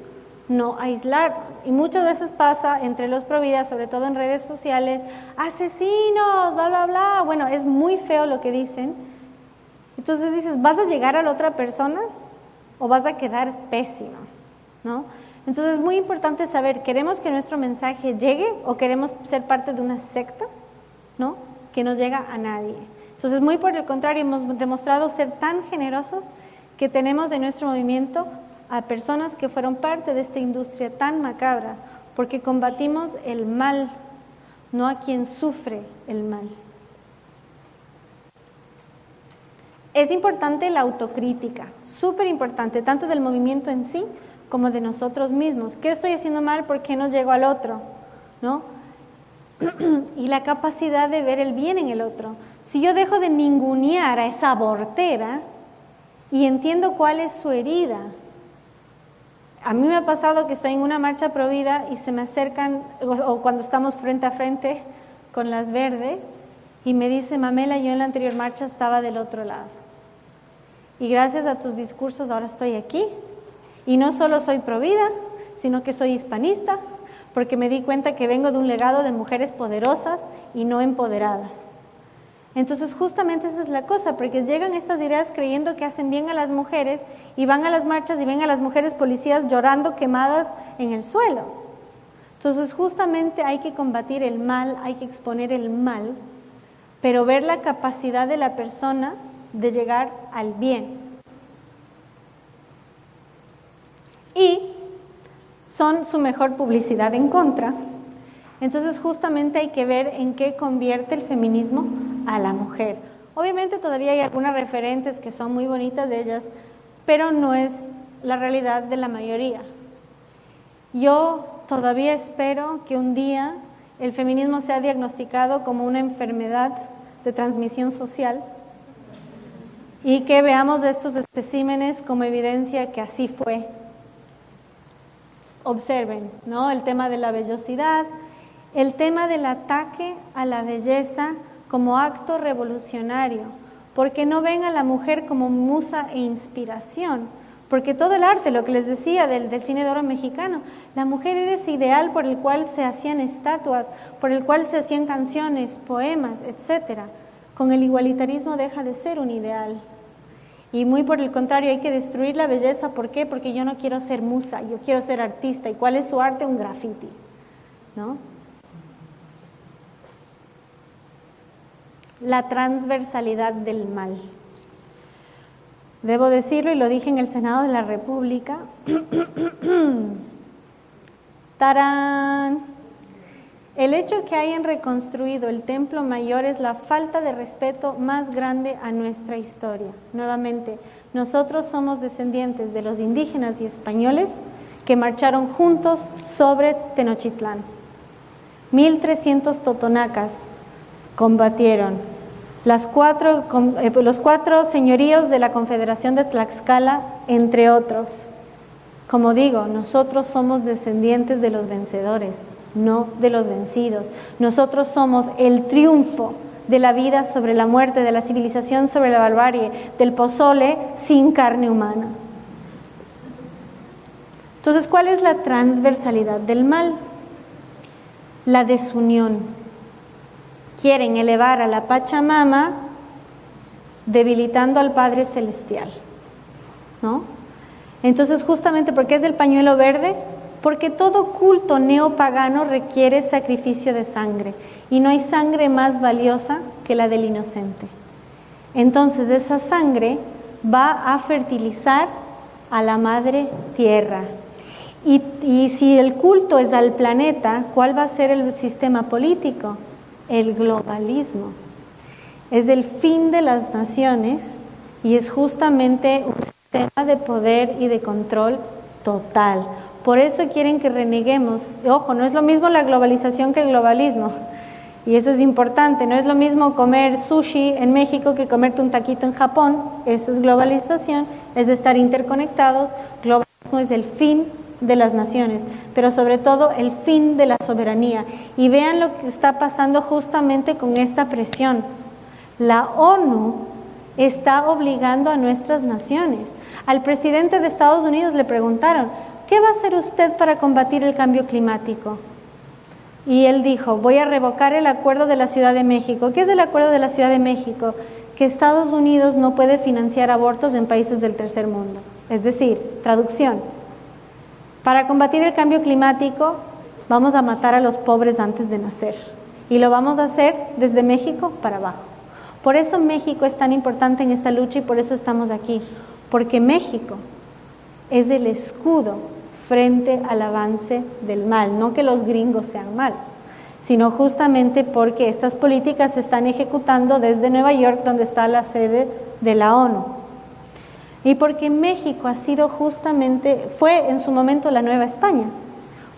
no aislarnos. Y muchas veces pasa entre los pro vida, sobre todo en redes sociales, asesinos, bla, bla, bla. Bueno, es muy feo lo que dicen. Entonces dices, ¿vas a llegar a la otra persona o vas a quedar pésimo? ¿No? Entonces es muy importante saber, ¿queremos que nuestro mensaje llegue o queremos ser parte de una secta? ¿No? Que no llega a nadie. Entonces muy por el contrario, hemos demostrado ser tan generosos que tenemos en nuestro movimiento a personas que fueron parte de esta industria tan macabra, porque combatimos el mal, no a quien sufre el mal. Es importante la autocrítica, súper importante, tanto del movimiento en sí como de nosotros mismos. ¿Qué estoy haciendo mal? ¿Por qué no llego al otro? ¿No? Y la capacidad de ver el bien en el otro. Si yo dejo de ningunear a esa abortera y entiendo cuál es su herida. A mí me ha pasado que estoy en una marcha pro vida y se me acercan, o cuando estamos frente a frente con las verdes, y me dice, Mamela, yo en la anterior marcha estaba del otro lado. Y gracias a tus discursos ahora estoy aquí. Y no solo soy pro vida, sino que soy hispanista, porque me di cuenta que vengo de un legado de mujeres poderosas y no empoderadas. Entonces justamente esa es la cosa, porque llegan estas ideas creyendo que hacen bien a las mujeres y van a las marchas y ven a las mujeres policías llorando quemadas en el suelo. Entonces justamente hay que combatir el mal, hay que exponer el mal, pero ver la capacidad de la persona de llegar al bien. Y son su mejor publicidad en contra. Entonces justamente hay que ver en qué convierte el feminismo a la mujer. Obviamente todavía hay algunas referentes que son muy bonitas de ellas, pero no es la realidad de la mayoría. Yo todavía espero que un día el feminismo sea diagnosticado como una enfermedad de transmisión social y que veamos estos especímenes como evidencia que así fue. Observen, ¿no? El tema de la vellosidad, el tema del ataque a la belleza como acto revolucionario, porque no ven a la mujer como musa e inspiración, porque todo el arte, lo que les decía del cine de oro mexicano, la mujer era ese ideal por el cual se hacían estatuas, por el cual se hacían canciones, poemas, etc. Con el igualitarismo deja de ser un ideal.
Y muy por el contrario, hay que destruir la belleza. ¿Por qué? Porque yo no quiero ser musa, yo quiero ser artista. ¿Y cuál es su arte? Un graffiti, ¿no? La transversalidad del mal. Debo decirlo, y lo dije en el Senado de la República. ¡Tarán! El hecho que hayan reconstruido el Templo Mayor es la falta de respeto más grande a nuestra historia. Nuevamente, nosotros somos descendientes de los indígenas y españoles que marcharon juntos sobre Tenochtitlán. 1300 totonacas combatieron. Los cuatro señoríos de la Confederación de Tlaxcala, entre otros. Como digo, nosotros somos descendientes de los vencedores, no de los vencidos. Nosotros somos el triunfo de la vida sobre la muerte, de la civilización sobre la barbarie, del pozole sin carne humana. Entonces, ¿cuál es la transversalidad del mal? La desunión. Quieren elevar a la Pachamama debilitando al Padre Celestial, ¿no? Entonces, justamente, ¿por qué es el pañuelo verde? Porque todo culto neopagano requiere sacrificio de sangre y no hay sangre más valiosa que la del inocente. Entonces, esa sangre va a fertilizar a la madre tierra. Y si el culto es al planeta, ¿cuál va a ser el sistema político? El globalismo. Es el fin de las naciones y es justamente un sistema de poder y de control total. Por eso quieren que reneguemos. Ojo, no es lo mismo la globalización que el globalismo. Y eso es importante. No es lo mismo comer sushi en México que comerte un taquito en Japón. Eso es globalización, es de estar interconectados. Globalismo es el fin de las naciones, pero sobre todo el fin de la soberanía. Y vean lo que está pasando justamente con esta presión. La ONU está obligando a nuestras naciones. Al presidente de Estados Unidos le preguntaron, ¿qué va a hacer usted para combatir el cambio climático? Y él dijo, voy a revocar el acuerdo de la Ciudad de México. ¿Qué es el acuerdo de la Ciudad de México? Que Estados Unidos no puede financiar abortos en países del tercer mundo. Es decir, traducción, para combatir el cambio climático vamos a matar a los pobres antes de nacer. Y lo vamos a hacer desde México para abajo. Por eso México es tan importante en esta lucha y por eso estamos aquí. Porque México es el escudo frente al avance del mal. No que los gringos sean malos, sino justamente porque estas políticas se están ejecutando desde Nueva York, donde está la sede de la ONU. Y porque México ha sido justamente, fue en su momento la Nueva España.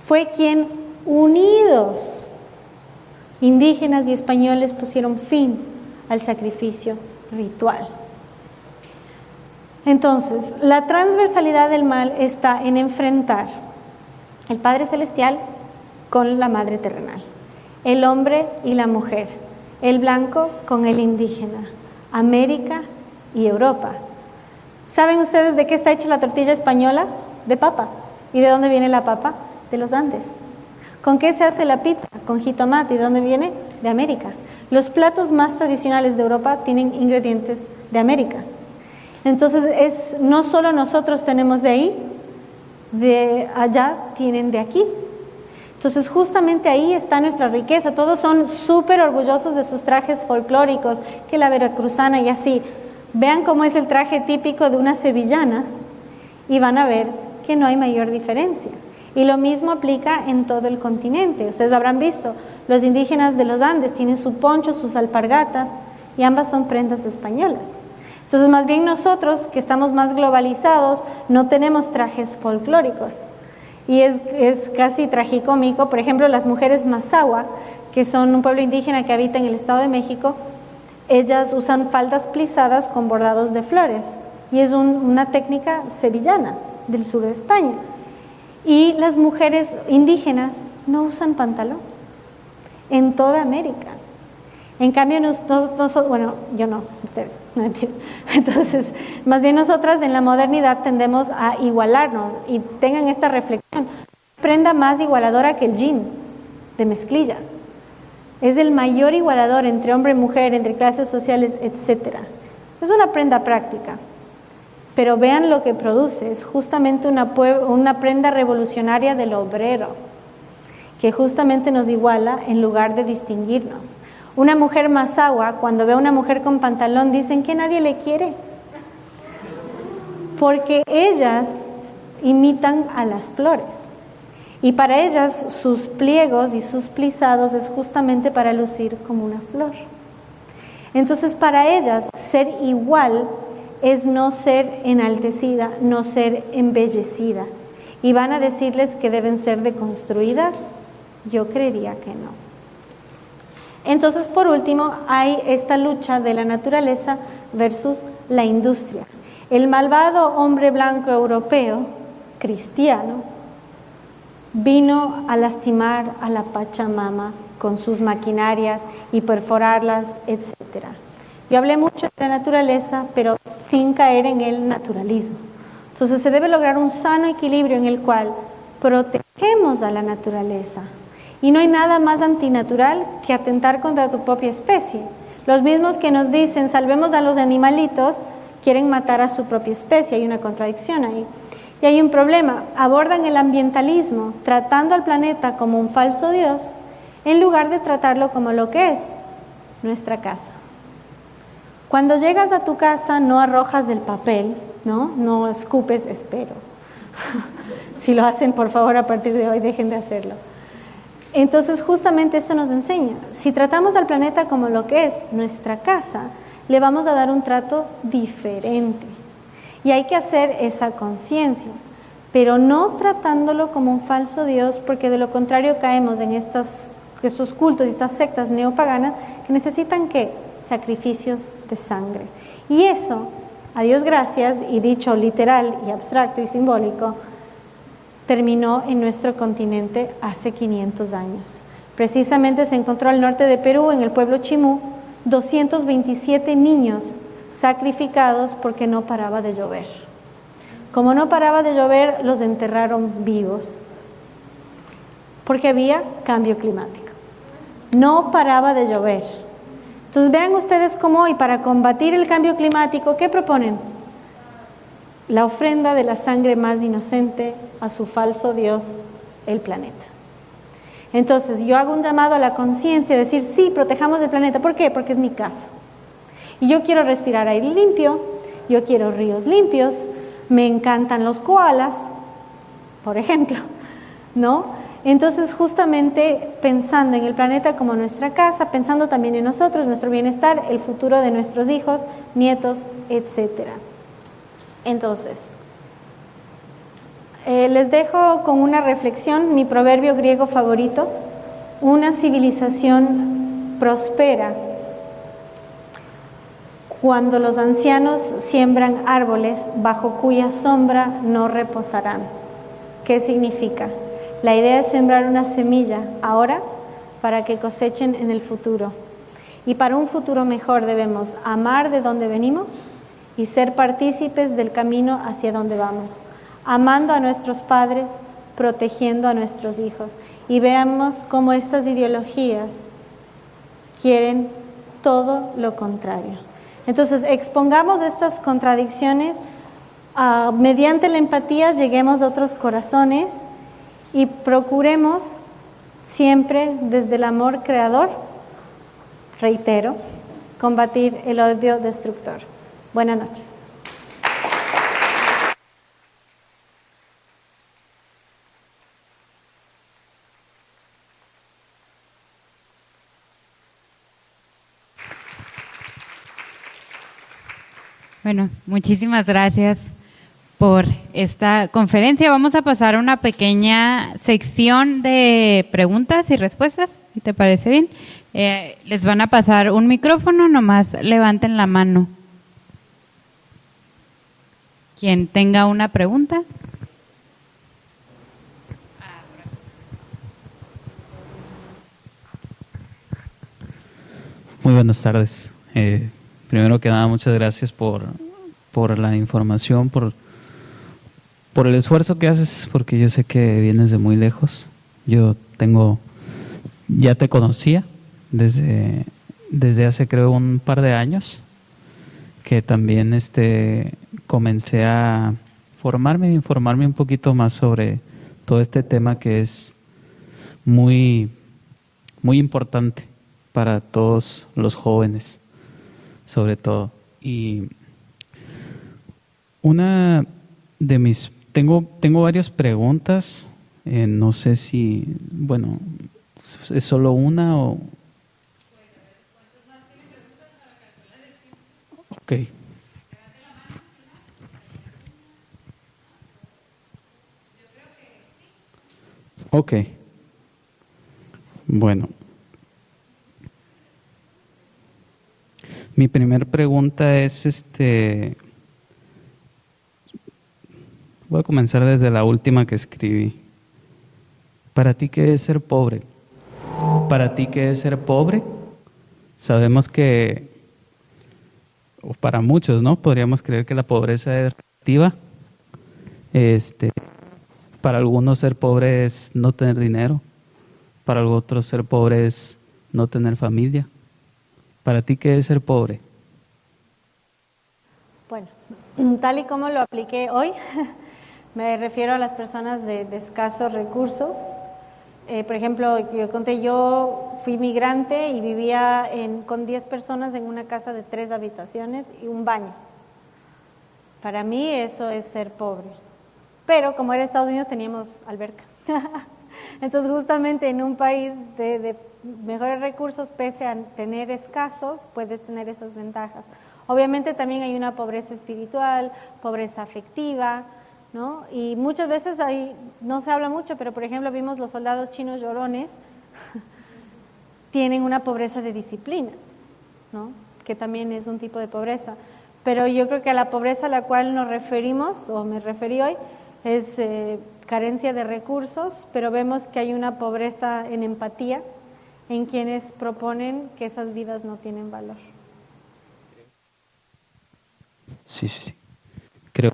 Fue quien, unidos, indígenas y españoles, pusieron fin al sacrificio ritual. Entonces, la transversalidad del mal está en enfrentar el Padre Celestial con la Madre terrenal, el hombre y la mujer, el blanco con el indígena, América y Europa. ¿Saben ustedes de qué está hecha la tortilla española? De papa. ¿Y de dónde viene la papa? De los Andes. ¿Con qué se hace la pizza? Con jitomate. ¿Y de dónde viene? De América. Los platos más tradicionales de Europa tienen ingredientes de América. Entonces, no solo nosotros tenemos de ahí, de allá tienen de aquí. Entonces, justamente ahí está nuestra riqueza. Todos son súper orgullosos de sus trajes folclóricos, que la veracruzana y así. Vean cómo es el traje típico de una sevillana y van a ver que no hay mayor diferencia. Y lo mismo aplica en todo el continente. Ustedes habrán visto, los indígenas de los Andes tienen su poncho, sus alpargatas, y ambas son prendas españolas. Entonces, más bien nosotros, que estamos más globalizados, no tenemos trajes folclóricos. Y es casi tragicómico. Por ejemplo, las mujeres Mazahua, que son un pueblo indígena que habita en el Estado de México, ellas usan faldas plisadas con bordados de flores. Y es una técnica sevillana del sur de España. Y las mujeres indígenas no usan pantalón en toda América. En cambio, nosotros, bueno, yo no, ustedes, no entiendo. Entonces, más bien nosotras en la modernidad tendemos a igualarnos y tengan esta reflexión. Prenda más igualadora que el jean de mezclilla. Es el mayor igualador entre hombre y mujer, entre clases sociales, etc. Es una prenda práctica. pero vean lo que produce, es justamente una prenda revolucionaria del obrero, que justamente nos iguala en lugar de distinguirnos. Una mujer mazahua, cuando ve a una mujer con pantalón, dicen que nadie le quiere, porque ellas imitan a las flores. Y para ellas sus pliegos y sus plisados es justamente para lucir como una flor. Entonces para ellas ser igual es no ser enaltecida, no ser embellecida. Y van a decirles que deben ser deconstruidas. Yo creería que no. Entonces por último hay esta lucha de la naturaleza versus la industria. El malvado hombre blanco europeo, cristiano, vino a lastimar a la Pachamama con sus maquinarias y perforarlas, etc. Yo hablé mucho de la naturaleza, pero sin caer en el naturalismo. Entonces se debe lograr un sano equilibrio en el cual protegemos a la naturaleza. Y no hay nada más antinatural que atentar contra tu propia especie. Los mismos que nos dicen salvemos a los animalitos quieren matar a su propia especie. Hay una contradicción ahí. Y hay un problema, abordan el ambientalismo tratando al planeta como un falso Dios en lugar de tratarlo como lo que es, nuestra casa. Cuando llegas a tu casa no arrojas el papel, no escupes, espero. Si lo hacen, por favor, a partir de hoy dejen de hacerlo. Entonces justamente eso nos enseña, si tratamos al planeta como lo que es, nuestra casa, le vamos a dar un trato diferente. Y hay que hacer esa conciencia, pero no tratándolo como un falso Dios, porque de lo contrario caemos en estos cultos y estas sectas neopaganas que necesitan ¿qué? Sacrificios de sangre. Y eso, a Dios gracias, y dicho literal y abstracto y simbólico, terminó en nuestro continente hace 500 años. Precisamente se encontró al norte de Perú, en el pueblo Chimú, 227 niños sacrificados porque no paraba de llover. Como no paraba de llover, los enterraron vivos, porque había cambio climático. No paraba de llover. Entonces vean ustedes cómo hoy, para combatir el cambio climático, ¿qué proponen? La ofrenda de la sangre más inocente a su falso Dios, el planeta. Entonces yo hago un llamado a la conciencia, decir, sí, protejamos el planeta. ¿Por qué? Porque es mi casa. Y yo quiero respirar aire limpio, yo quiero ríos limpios, me encantan los koalas, por ejemplo, ¿no? Entonces justamente pensando en el planeta como nuestra casa, pensando también en nosotros, nuestro bienestar, el futuro de nuestros hijos, nietos, etc. Entonces, les dejo con una reflexión, mi proverbio griego favorito: una civilización prospera cuando los ancianos siembran árboles bajo cuya sombra no reposarán. ¿Qué significa? La idea es sembrar una semilla ahora para que cosechen en el futuro. Y para un futuro mejor debemos amar de donde venimos y ser partícipes del camino hacia donde vamos, amando a nuestros padres, protegiendo a nuestros hijos. Y veamos cómo estas ideologías quieren todo lo contrario. Entonces, expongamos estas contradicciones, mediante la empatía lleguemos a otros corazones y procuremos siempre desde el amor creador, reitero, combatir el odio destructor. Buenas noches.
Bueno, muchísimas gracias por esta conferencia. Vamos a pasar a una pequeña sección de preguntas y respuestas, si te parece bien. Les van a pasar un micrófono, nomás levanten la mano. Quien tenga una pregunta.
Muy buenas tardes. Primero que nada, muchas gracias por la información, por el esfuerzo que haces, porque yo sé que vienes de muy lejos. Ya te conocía desde hace creo un par de años, que también comencé a informarme un poquito más sobre todo este tema que es muy, muy importante para todos los jóvenes, sobre todo. Y una de mis... Tengo varias preguntas, no sé si, bueno, es solo una o... Ok. Ok. Bueno. Mi primera pregunta es voy a comenzar desde la última que escribí. ¿Para ti qué es ser pobre? ¿Para ti qué es ser pobre? Sabemos que, o para muchos, ¿no? Podríamos creer que la pobreza es relativa. Para algunos ser pobre es no tener dinero. Para otros ser pobre es no tener familia. ¿Para ti qué es ser pobre?
Bueno, tal y como lo apliqué hoy, me refiero a las personas de escasos recursos. Por ejemplo, yo fui migrante y vivía con 10 personas en una casa de 3 habitaciones y un baño. Para mí eso es ser pobre. Pero como era Estados Unidos teníamos alberca. Entonces justamente en un país de mejores recursos, pese a tener escasos, puedes tener esas ventajas. Obviamente también hay una pobreza espiritual, pobreza afectiva, ¿no? Y muchas veces no se habla mucho, pero por ejemplo vimos los soldados chinos llorones, tienen una pobreza de disciplina, ¿no? Que también es un tipo de pobreza. Pero yo creo que a la pobreza a la cual nos referimos, o me referí hoy, es carencia de recursos, pero vemos que hay una pobreza en empatía en quienes proponen que esas vidas no tienen valor.
Sí. Creo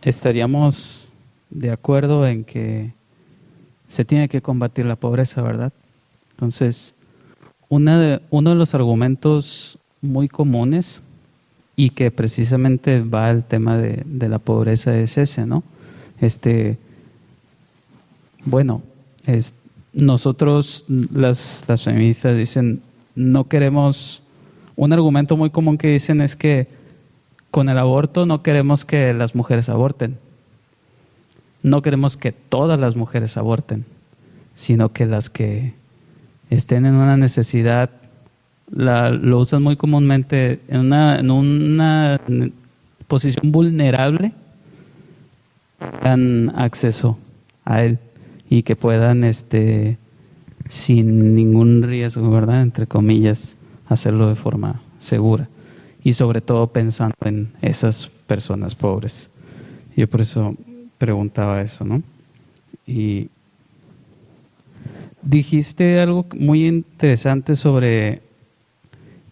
que estaríamos de acuerdo en que se tiene que combatir la pobreza, ¿verdad? Entonces, uno de los argumentos muy comunes y que precisamente va al tema de la pobreza es ese, ¿no? Nosotros, las feministas dicen, no queremos, un argumento muy común que dicen es que con el aborto no queremos que las mujeres aborten, no queremos que todas las mujeres aborten, sino que las que estén en una necesidad, lo usan muy comúnmente en una posición vulnerable, tengan acceso a él y que puedan sin ningún riesgo, ¿verdad?, entre comillas, hacerlo de forma segura y sobre todo pensando en esas personas pobres. Yo por eso preguntaba eso, ¿no? Y dijiste algo muy interesante sobre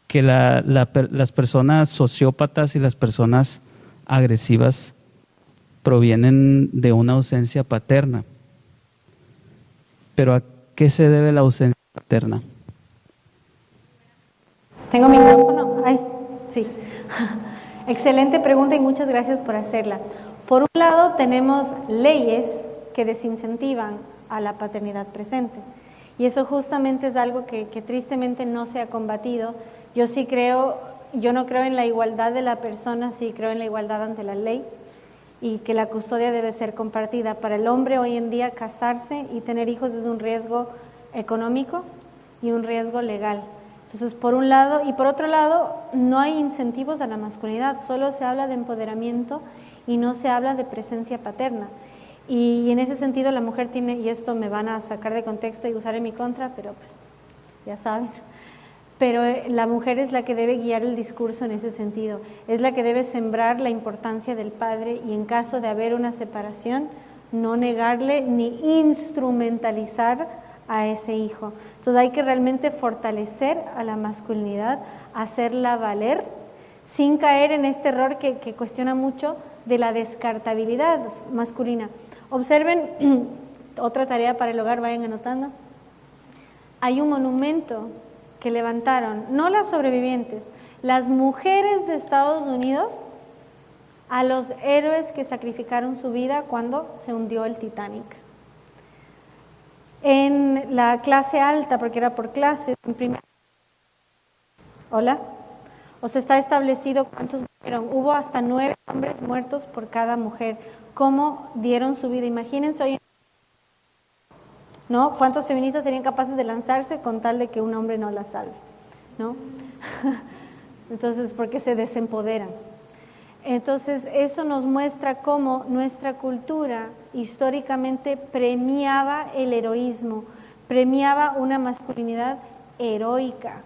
que las personas sociópatas y las personas agresivas provienen de una ausencia paterna. Pero ¿a qué se debe la ausencia paterna?
¿Tengo micrófono? Ay, sí. Excelente pregunta y muchas gracias por hacerla. Por un lado, tenemos leyes que desincentivan a la paternidad presente. Y eso justamente es algo que tristemente no se ha combatido. Yo no creo en la igualdad de la persona, sí creo en la igualdad ante la ley y que la custodia debe ser compartida. Para el hombre hoy en día casarse y tener hijos es un riesgo económico y un riesgo legal. Entonces, por un lado, y por otro lado, no hay incentivos a la masculinidad, solo se habla de empoderamiento y no se habla de presencia paterna. Y en ese sentido la mujer tiene, y esto me van a sacar de contexto y usar en mi contra, pero pues ya saben, pero la mujer es la que debe guiar el discurso en ese sentido, es la que debe sembrar la importancia del padre y en caso de haber una separación, no negarle ni instrumentalizar a ese hijo. Entonces hay que realmente fortalecer a la masculinidad, hacerla valer, sin caer en este error que cuestiona mucho de la descartabilidad masculina. Observen, otra tarea para el hogar, vayan anotando. Hay un monumento que levantaron, no las sobrevivientes, las mujeres de Estados Unidos a los héroes que sacrificaron su vida cuando se hundió el Titanic. En la clase alta, porque era por clases, en primer... ¿Hola? O sea, está establecido cuántos murieron. Hubo hasta 9 hombres muertos por cada mujer. ¿Cómo dieron su vida? Imagínense hoy, ¿no? ¿Cuántos feministas serían capaces de lanzarse con tal de que un hombre no la salve? ¿No? Entonces, porque se desempoderan. Entonces, eso nos muestra cómo nuestra cultura históricamente premiaba el heroísmo, premiaba una masculinidad heroica,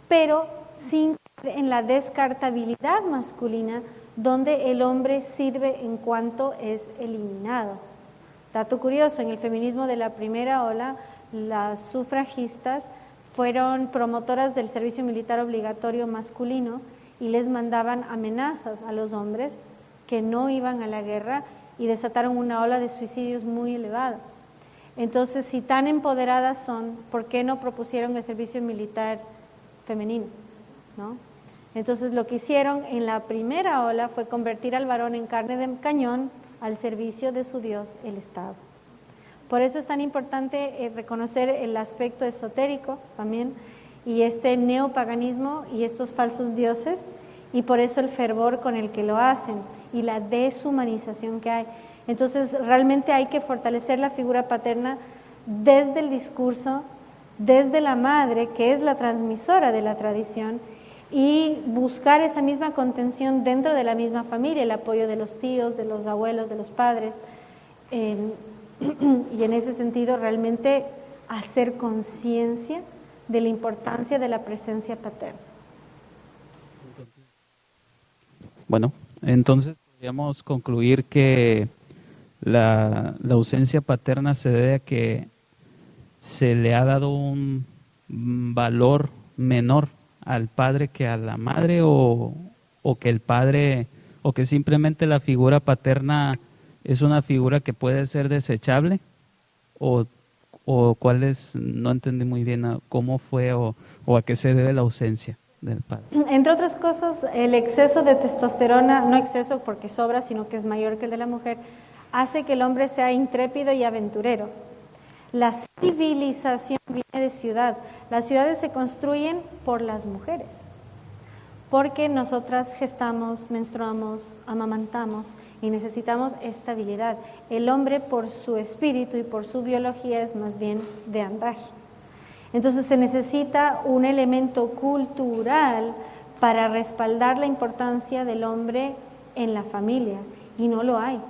pero sin creer en la descartabilidad masculina, donde el hombre sirve en cuanto es eliminado. Dato curioso, en el feminismo de la primera ola, las sufragistas fueron promotoras del servicio militar obligatorio masculino y les mandaban amenazas a los hombres que no iban a la guerra y desataron una ola de suicidios muy elevada. Entonces, si tan empoderadas son, ¿por qué no propusieron el servicio militar femenino? ¿No? Entonces, lo que hicieron en la primera ola fue convertir al varón en carne de cañón al servicio de su Dios, el Estado. Por eso es tan importante reconocer el aspecto esotérico también, y este neopaganismo y estos falsos dioses, y por eso el fervor con el que lo hacen y la deshumanización que hay. Entonces realmente hay que fortalecer la figura paterna desde el discurso, desde la madre, que es la transmisora de la tradición, y buscar esa misma contención dentro de la misma familia, el apoyo de los tíos, de los abuelos, de los padres, y en ese sentido realmente hacer conciencia de la importancia de la presencia paterna.
Bueno, entonces podríamos concluir que la ausencia paterna se debe a que se le ha dado un valor menor al padre que a la madre, o que el padre, o que simplemente la figura paterna es una figura que puede ser desechable, o cuál es, no entendí muy bien cómo fue o a qué se debe la ausencia del padre.
Entre otras cosas, el exceso de testosterona, no exceso porque sobra, sino que es mayor que el de la mujer, hace que el hombre sea intrépido y aventurero. La civilización viene de ciudad. Las ciudades se construyen por las mujeres, porque nosotras gestamos, menstruamos, amamantamos y necesitamos estabilidad. El hombre, por su espíritu y por su biología, es más bien de andaje. Entonces se necesita un elemento cultural para respaldar la importancia del hombre en la familia, y no lo hay.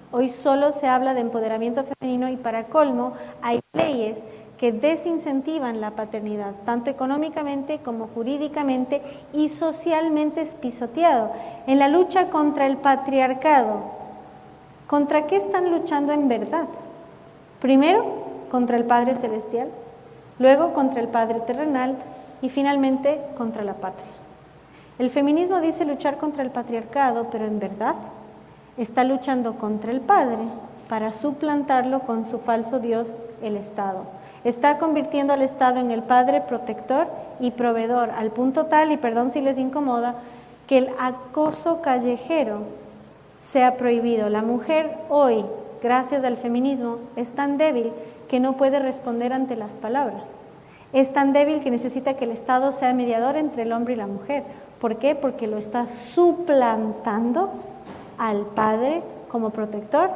Hoy solo se habla de empoderamiento femenino, y para colmo hay leyes que desincentivan la paternidad, tanto económicamente como jurídicamente, y socialmente es pisoteado. En la lucha contra el patriarcado, ¿contra qué están luchando en verdad? Primero, contra el Padre Celestial, luego contra el Padre Terrenal y finalmente contra la patria. El feminismo dice luchar contra el patriarcado, pero en verdad está luchando contra el Padre para suplantarlo con su falso Dios, el Estado. Está convirtiendo al Estado en el padre protector y proveedor, al punto tal, y perdón si les incomoda, que el acoso callejero sea prohibido. La mujer hoy, gracias al feminismo, es tan débil que no puede responder ante las palabras. Es tan débil que necesita que el Estado sea mediador entre el hombre y la mujer. ¿Por qué? Porque lo está suplantando al padre como protector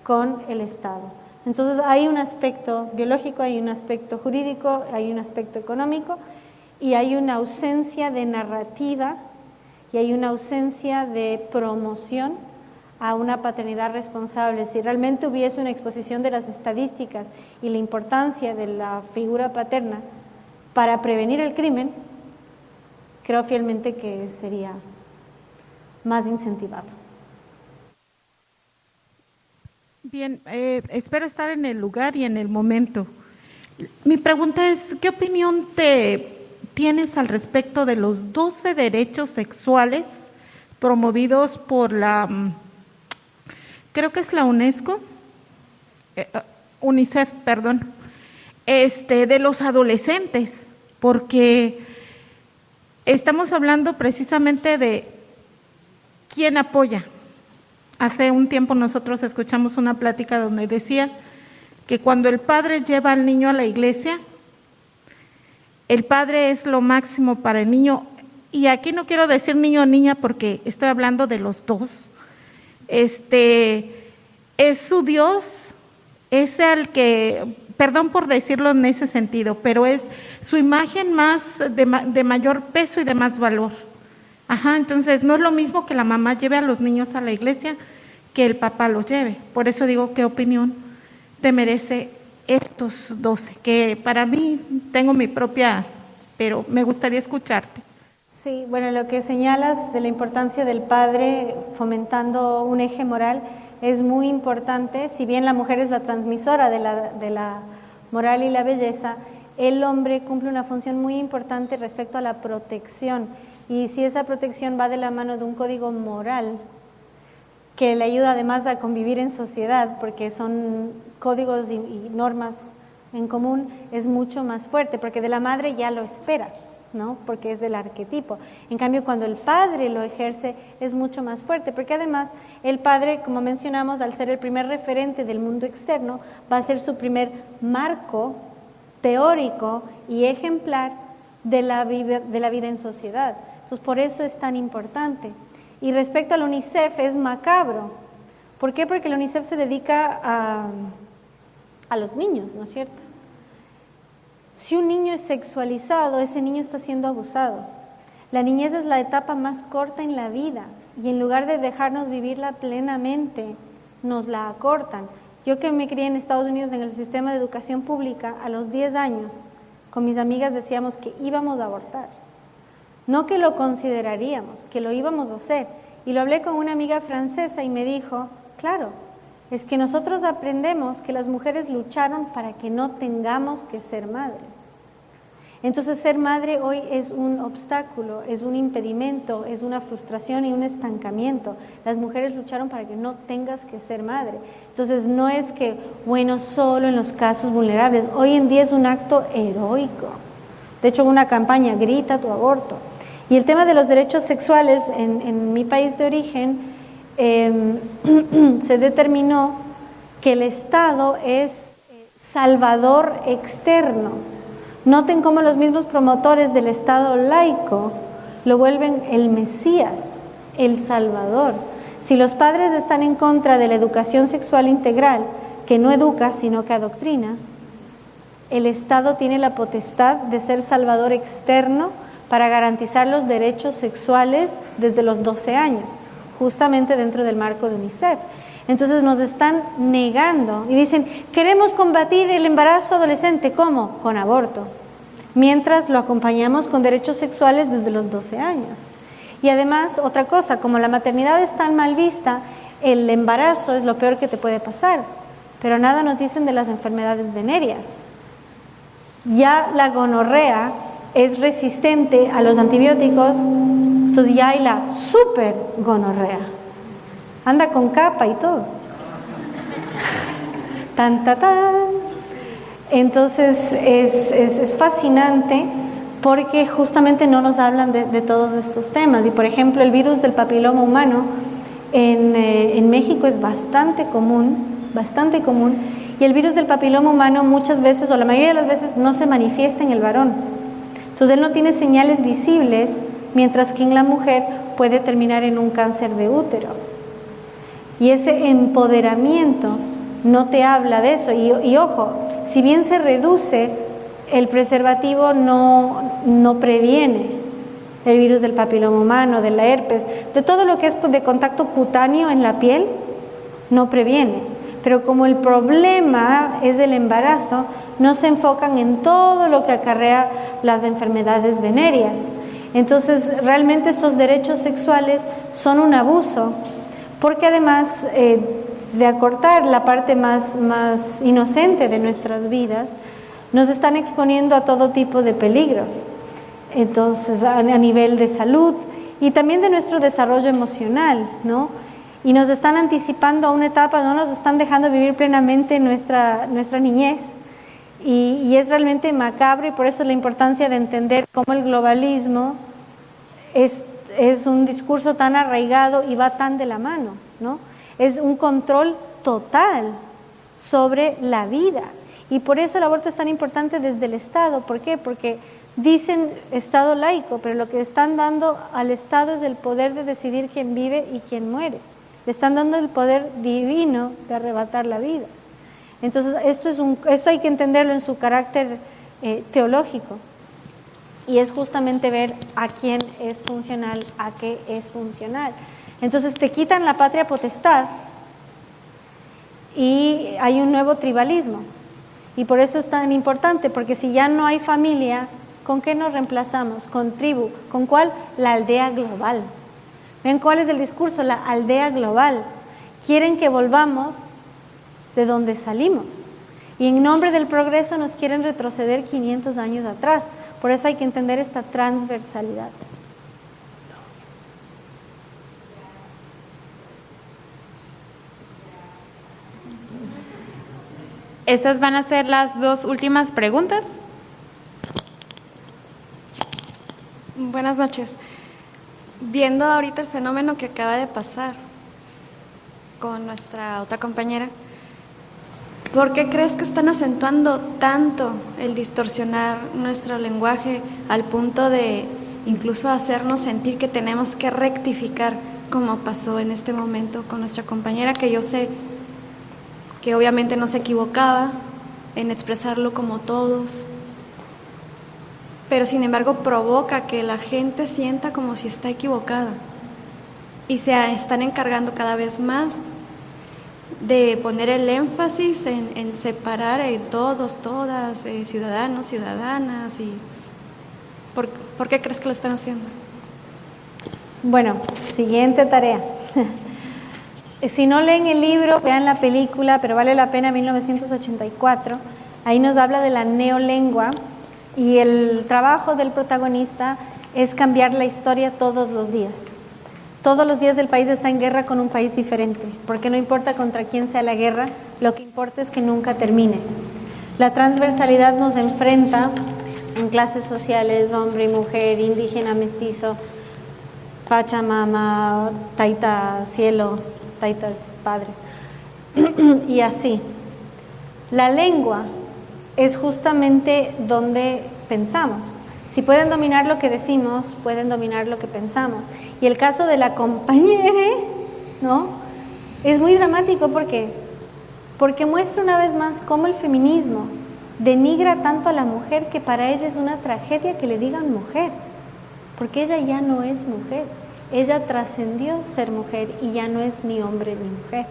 con el Estado. Entonces hay un aspecto biológico, hay un aspecto jurídico, hay un aspecto económico, y hay una ausencia de narrativa y hay una ausencia de promoción a una paternidad responsable. Si realmente hubiese una exposición de las estadísticas y la importancia de la figura paterna para prevenir el crimen, creo fielmente que sería más incentivado.
Bien, espero estar en el lugar y en el momento. Mi pregunta es, ¿qué opinión tienes al respecto de los 12 derechos sexuales promovidos por creo que es la UNESCO, UNICEF, perdón, de los adolescentes? Porque estamos hablando precisamente de quién apoya, Hace un tiempo nosotros escuchamos una plática donde decía que cuando el padre lleva al niño a la iglesia, el padre es lo máximo para el niño. Y aquí no quiero decir niño o niña porque estoy hablando de los dos. Es su Dios, es el que, perdón por decirlo en ese sentido, pero es su imagen más de mayor peso y de más valor. Entonces no es lo mismo que la mamá lleve a los niños a la iglesia que el papá los lleve. Por eso digo, ¿qué opinión te merece estos 12? Que para mí tengo mi propia, pero me gustaría escucharte.
Sí, bueno, lo que señalas de la importancia del padre fomentando un eje moral es muy importante. Si bien la mujer es la transmisora de la moral y la belleza, el hombre cumple una función muy importante respecto a la protección. Y si esa protección va de la mano de un código moral que le ayuda además a convivir en sociedad, porque son códigos y normas en común, es mucho más fuerte, porque de la madre ya lo espera, ¿no? Porque es el arquetipo. En cambio, cuando el padre lo ejerce, es mucho más fuerte, porque además el padre, como mencionamos, al ser el primer referente del mundo externo, va a ser su primer marco teórico y ejemplar de la vida en sociedad. Entonces, por eso es tan importante. Y respecto al UNICEF, es macabro. ¿Por qué? Porque el UNICEF se dedica a los niños, ¿no es cierto? Si un niño es sexualizado, ese niño está siendo abusado. La niñez es la etapa más corta en la vida y en lugar de dejarnos vivirla plenamente, nos la acortan. Yo que me crié en Estados Unidos en el sistema de educación pública, a los 10 años, con mis amigas decíamos que íbamos a abortar. No que lo consideraríamos, que lo íbamos a hacer. Y lo hablé con una amiga francesa y me dijo, claro, es que nosotros aprendemos que las mujeres lucharon para que no tengamos que ser madres. Entonces ser madre hoy es un obstáculo, es un impedimento, es una frustración y un estancamiento. Las mujeres lucharon para que no tengas que ser madre. Entonces no es que, bueno, solo en los casos vulnerables. Hoy en día es un acto heroico. De hecho, una campaña, grita tu aborto. Y el tema de los derechos sexuales en mi país de origen, se determinó que el Estado es salvador externo. Noten cómo los mismos promotores del Estado laico lo vuelven el Mesías, el Salvador. Si los padres están en contra de la educación sexual integral, que no educa sino que adoctrina, el Estado tiene la potestad de ser salvador externo para garantizar los derechos sexuales desde los 12 años, justamente dentro del marco de UNICEF. Entonces nos están negando y dicen, queremos combatir el embarazo adolescente, ¿cómo? Con aborto, mientras lo acompañamos con derechos sexuales desde los 12 años. Y además, otra cosa, como la maternidad es tan mal vista, el embarazo es lo peor que te puede pasar, pero nada nos dicen de las enfermedades venéreas. Ya la gonorrea es resistente a los antibióticos, entonces ya hay la super gonorrea. Anda con capa y todo. Tan, tan, tan. Entonces es fascinante porque justamente no nos hablan de todos estos temas. Y por ejemplo, el virus del papiloma humano en México es bastante común. Y el virus del papiloma humano muchas veces, o la mayoría de las veces, no se manifiesta en el varón. Entonces él no tiene señales visibles, mientras que en la mujer puede terminar en un cáncer de útero. Y ese empoderamiento no te habla de eso. Y ojo, si bien se reduce, el preservativo no previene el virus del papiloma humano, de la herpes, de todo lo que es de contacto cutáneo en la piel, no previene. Pero como el problema es el embarazo, no se enfocan en todo lo que acarrea las enfermedades venéreas. Entonces, realmente estos derechos sexuales son un abuso, porque además de acortar la parte más inocente de nuestras vidas, nos están exponiendo a todo tipo de peligros. Entonces, a nivel de salud y también de nuestro desarrollo emocional, ¿no? Y nos están anticipando a una etapa, no nos están dejando vivir plenamente nuestra niñez. Y es realmente macabro, y por eso la importancia de entender cómo el globalismo es un discurso tan arraigado y va tan de la mano, ¿no? es un control total sobre la vida. Y por eso el aborto es tan importante desde el Estado. ¿Por qué? Porque dicen Estado laico, pero lo que están dando al Estado es el poder de decidir quién vive y quién muere. Le están dando el poder divino de arrebatar la vida. Entonces, esto hay que entenderlo en su carácter teológico. Y es justamente ver a quién es funcional, a qué es funcional. Entonces, te quitan la patria potestad y hay un nuevo tribalismo. Y por eso es tan importante, porque si ya no hay familia, ¿con qué nos reemplazamos? Con tribu. ¿Con cuál? La aldea global. ¿Ven cuál es el discurso? La aldea global. Quieren que volvamos de donde salimos. Y en nombre del progreso nos quieren retroceder 500 años atrás. Por eso hay que entender esta transversalidad.
Estas van a ser las 2 últimas preguntas.
Buenas noches. Viendo ahorita el fenómeno que acaba de pasar con nuestra otra compañera, ¿por qué crees que están acentuando tanto el distorsionar nuestro lenguaje al punto de incluso hacernos sentir que tenemos que rectificar, como pasó en este momento con nuestra compañera, que yo sé que obviamente no se equivocaba en expresarlo como todos, pero sin embargo provoca que la gente sienta como si está equivocada y se están encargando cada vez más de poner el énfasis en separar todos, todas, ciudadanos, ciudadanas. Y ¿por qué crees que lo están haciendo?
Bueno, siguiente tarea. Si no leen el libro, vean la película, pero vale la pena, 1984. Ahí nos habla de la neolengua y el trabajo del protagonista es cambiar la historia todos los días. Todos los días el país está en guerra con un país diferente, porque no importa contra quién sea la guerra, lo que importa es que nunca termine. La transversalidad nos enfrenta en clases sociales, hombre y mujer, indígena, mestizo, Pachamama, Taita cielo, Taita es padre, y así. La lengua es justamente donde pensamos. Si pueden dominar lo que decimos, pueden dominar lo que pensamos. Y el caso de la compañera, ¿no?, es muy dramático. ¿Por qué? Porque muestra una vez más cómo el feminismo denigra tanto a la mujer que para ella es una tragedia que le digan mujer, porque ella ya no es mujer. Ella trascendió ser mujer y ya no es ni hombre ni mujer.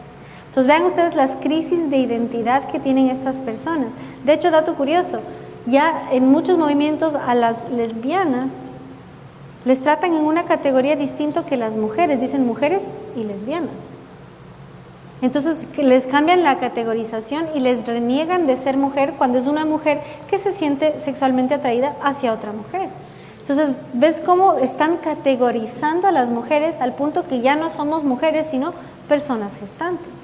Entonces vean ustedes las crisis de identidad que tienen estas personas. De hecho, dato curioso, ya en muchos movimientos a las lesbianas les tratan en una categoría distinta que las mujeres, dicen mujeres y lesbianas. Entonces les cambian la categorización y les reniegan de ser mujer cuando es una mujer que se siente sexualmente atraída hacia otra mujer. Entonces, ¿ves cómo están categorizando a las mujeres al punto que ya no somos mujeres, sino personas gestantes?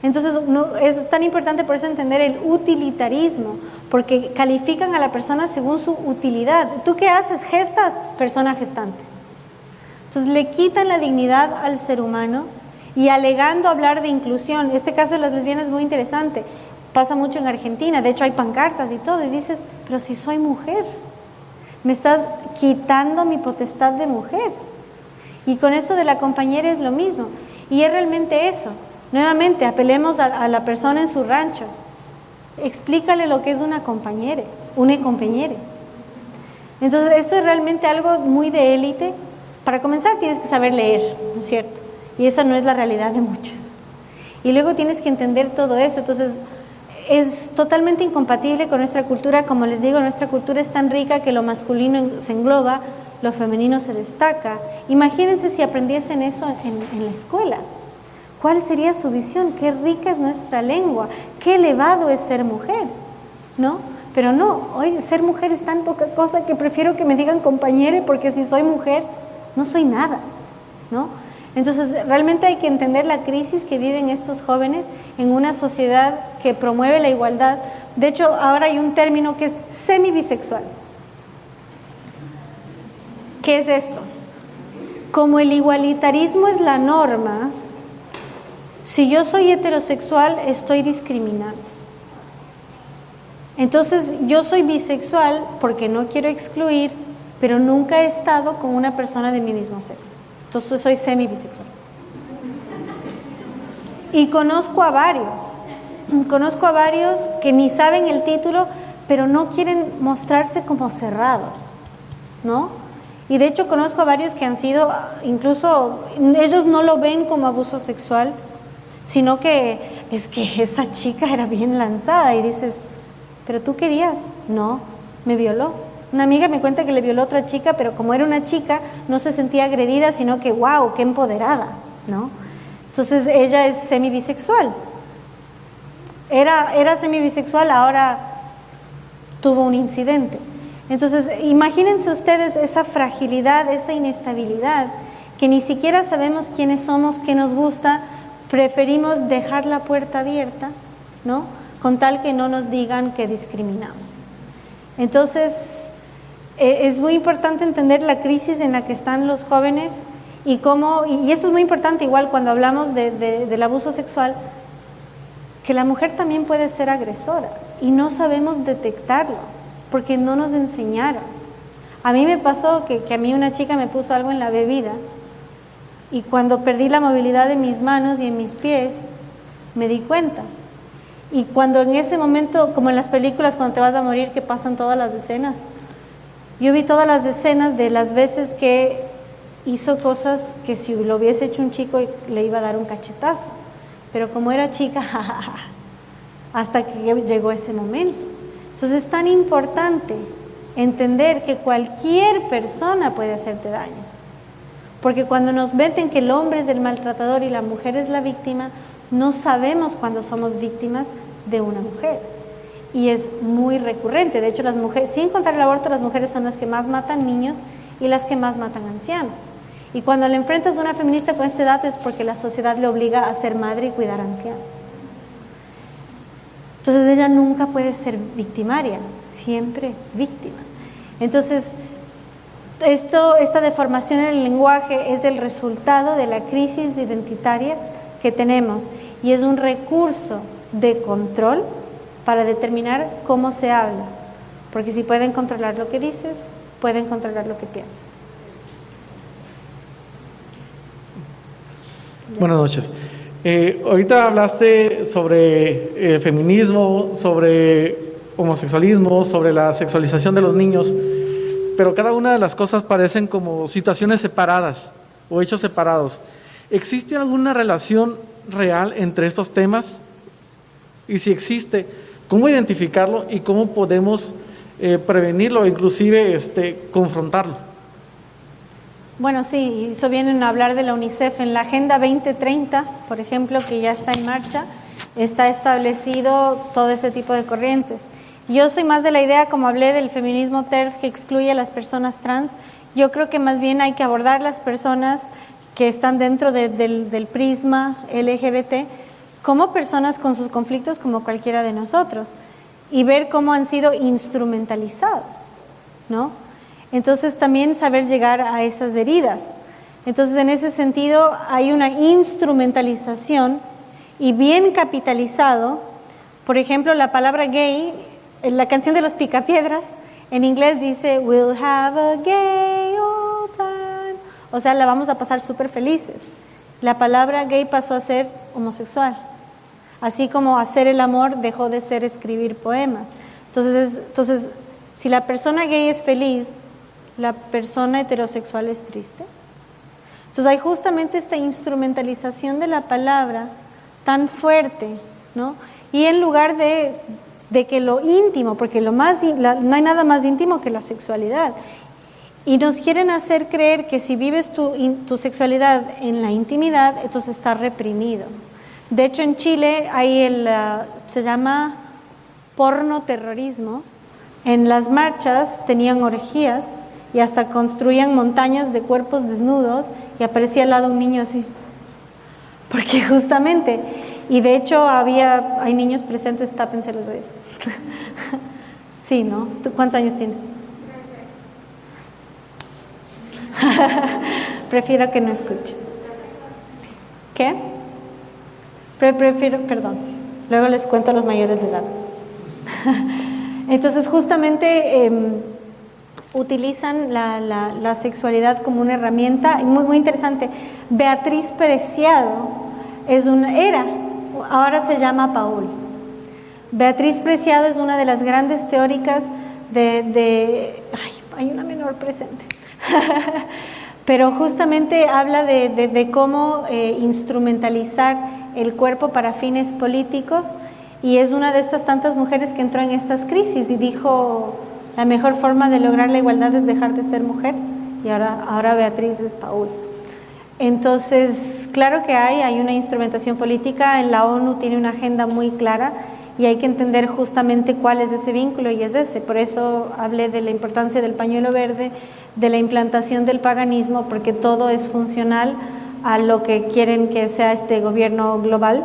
Entonces, es tan importante por eso entender el utilitarismo, porque califican a la persona según su utilidad. ¿Tú qué haces? Gestas, persona gestante. Entonces, le quitan la dignidad al ser humano y alegando hablar de inclusión. Este caso de las lesbianas es muy interesante. Pasa mucho en Argentina, de hecho hay pancartas y todo, y dices, pero si soy mujer, me estás quitando mi potestad de mujer. Y con esto de la compañera es lo mismo. Y es realmente eso. Nuevamente, apelemos a la persona en su rancho. Explícale lo que es una compañera, una compañera. Entonces, esto es realmente algo muy de élite. Para comenzar, tienes que saber leer, ¿no es cierto? Y esa no es la realidad de muchos. Y luego tienes que entender todo eso. Entonces, es totalmente incompatible con nuestra cultura. Como les digo, nuestra cultura es tan rica que lo masculino se engloba, lo femenino se destaca. Imagínense si aprendiesen eso en la escuela. ¿Cuál sería su visión? Qué rica es nuestra lengua, qué elevado es ser mujer, ¿no? Pero no, hoy ser mujer es tan poca cosa que prefiero que me digan compañera, porque si soy mujer no soy nada, ¿no? Entonces realmente hay que entender la crisis que viven estos jóvenes en una sociedad que promueve la igualdad. De hecho, ahora hay un término que es semibisexual. ¿Qué es esto? Como el igualitarismo es la norma, Si yo soy heterosexual, estoy discriminando. Entonces, yo soy bisexual porque no quiero excluir, pero nunca he estado con una persona de mi mismo sexo. Entonces, soy semi-bisexual. Y conozco a varios que ni saben el título, pero no quieren mostrarse como cerrados, ¿no? Y de hecho conozco a varios que han sido, incluso ellos no lo ven como abuso sexual, sino que es que esa chica era bien lanzada y dices, ¿pero tú querías? No, me violó. Una amiga me cuenta que le violó a otra chica, pero como era una chica no se sentía agredida, sino que wow, qué empoderada, ¿no? Entonces ella es semibisexual. Era semibisexual, ahora tuvo un incidente. Entonces, imagínense ustedes esa fragilidad, esa inestabilidad, que ni siquiera sabemos quiénes somos, qué nos gusta, preferimos dejar la puerta abierta, ¿no? Con tal que no nos digan que discriminamos. Entonces, es muy importante entender la crisis en la que están los jóvenes y cómo, y esto es muy importante igual cuando hablamos del abuso sexual, que la mujer también puede ser agresora y no sabemos detectarlo porque no nos enseñaron. A mí me pasó que a mí una chica me puso algo en la bebida y cuando perdí la movilidad de mis manos y en mis pies me di cuenta. Y cuando en ese momento, como en las películas cuando te vas a morir, que pasan todas las escenas, yo vi todas las escenas de las veces que hizo cosas que si lo hubiese hecho un chico le iba a dar un cachetazo, pero como era chica, hasta que llegó ese momento. Entonces es tan importante entender que cualquier persona puede hacerte daño, porque cuando nos meten que el hombre es el maltratador y la mujer es la víctima, no sabemos cuándo somos víctimas de una mujer. Y es muy recurrente. De hecho, las mujeres, sin contar el aborto, las mujeres son las que más matan niños y las que más matan ancianos. Y cuando le enfrentas a una feminista con este dato es porque la sociedad le obliga a ser madre y cuidar ancianos. Entonces ella nunca puede ser victimaria, siempre víctima. Entonces, esta deformación en el lenguaje es el resultado de la crisis identitaria que tenemos y es un recurso de control para determinar cómo se habla, porque si pueden controlar lo que dices, pueden controlar lo que piensas.
Buenas noches. Ahorita hablaste sobre feminismo, sobre homosexualismo, sobre la sexualización de los niños, pero cada una de las cosas parecen como situaciones separadas o hechos separados. ¿Existe alguna relación real entre estos temas? Y si existe, ¿cómo identificarlo y cómo podemos prevenirlo o inclusive confrontarlo?
Bueno, sí, eso vienen a hablar de la UNICEF. En la Agenda 2030, por ejemplo, que ya está en marcha, está establecido todo ese tipo de corrientes. Yo soy más de la idea, como hablé del feminismo TERF, que excluye a las personas trans. Yo creo que más bien hay que abordar las personas que están dentro del prisma LGBT como personas con sus conflictos como cualquiera de nosotros y ver cómo han sido instrumentalizados, ¿no? Entonces también saber llegar a esas heridas. Entonces en ese sentido hay una instrumentalización y bien capitalizado. Por ejemplo, la palabra gay, en la canción de los Picapiedras, en inglés dice we'll have a gay old time, o sea, la vamos a pasar súper felices. La palabra gay pasó a ser homosexual, así como hacer el amor dejó de ser escribir poemas. Entonces si la persona gay es feliz, la persona heterosexual es triste. Entonces hay justamente esta instrumentalización de la palabra tan fuerte, ¿no? Y en lugar de que lo íntimo, porque no hay nada más íntimo que la sexualidad, y nos quieren hacer creer que si vives tu sexualidad en la intimidad, entonces está reprimido. De hecho, en Chile hay se llama pornoterrorismo. En las marchas tenían orgías y hasta construían montañas de cuerpos desnudos y aparecía al lado un niño así. Porque justamente, y de hecho hay niños presentes, tápense los oídos. Sí, ¿no? ¿Tú cuántos años tienes? Prefiero que no escuches. ¿Qué? Perdón, luego les cuento a los mayores de edad. Entonces, justamente utilizan la sexualidad como una herramienta muy, muy interesante. Beatriz Preciado ahora se llama Paul. Beatriz Preciado es una de las grandes teóricas hay una menor presente. Pero justamente habla de cómo instrumentalizar el cuerpo para fines políticos, y es una de estas tantas mujeres que entró en estas crisis y dijo: la mejor forma de lograr la igualdad es dejar de ser mujer, y ahora Beatriz es Paul. Entonces, claro que hay una instrumentación política. En la ONU tiene una agenda muy clara y hay que entender justamente cuál es ese vínculo, y es ese. Por eso hablé de la importancia del pañuelo verde, de la implantación del paganismo, porque todo es funcional a lo que quieren que sea este gobierno global,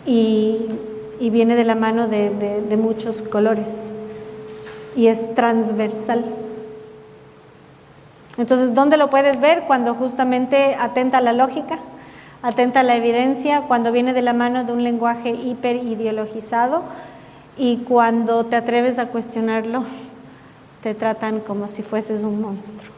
y viene de la mano de muchos colores y es transversal. Entonces, ¿dónde lo puedes ver? Cuando justamente atenta a la lógica, atenta a la evidencia, cuando viene de la mano de un lenguaje hiperideologizado, y cuando te atreves a cuestionarlo, te tratan como si fueses un monstruo.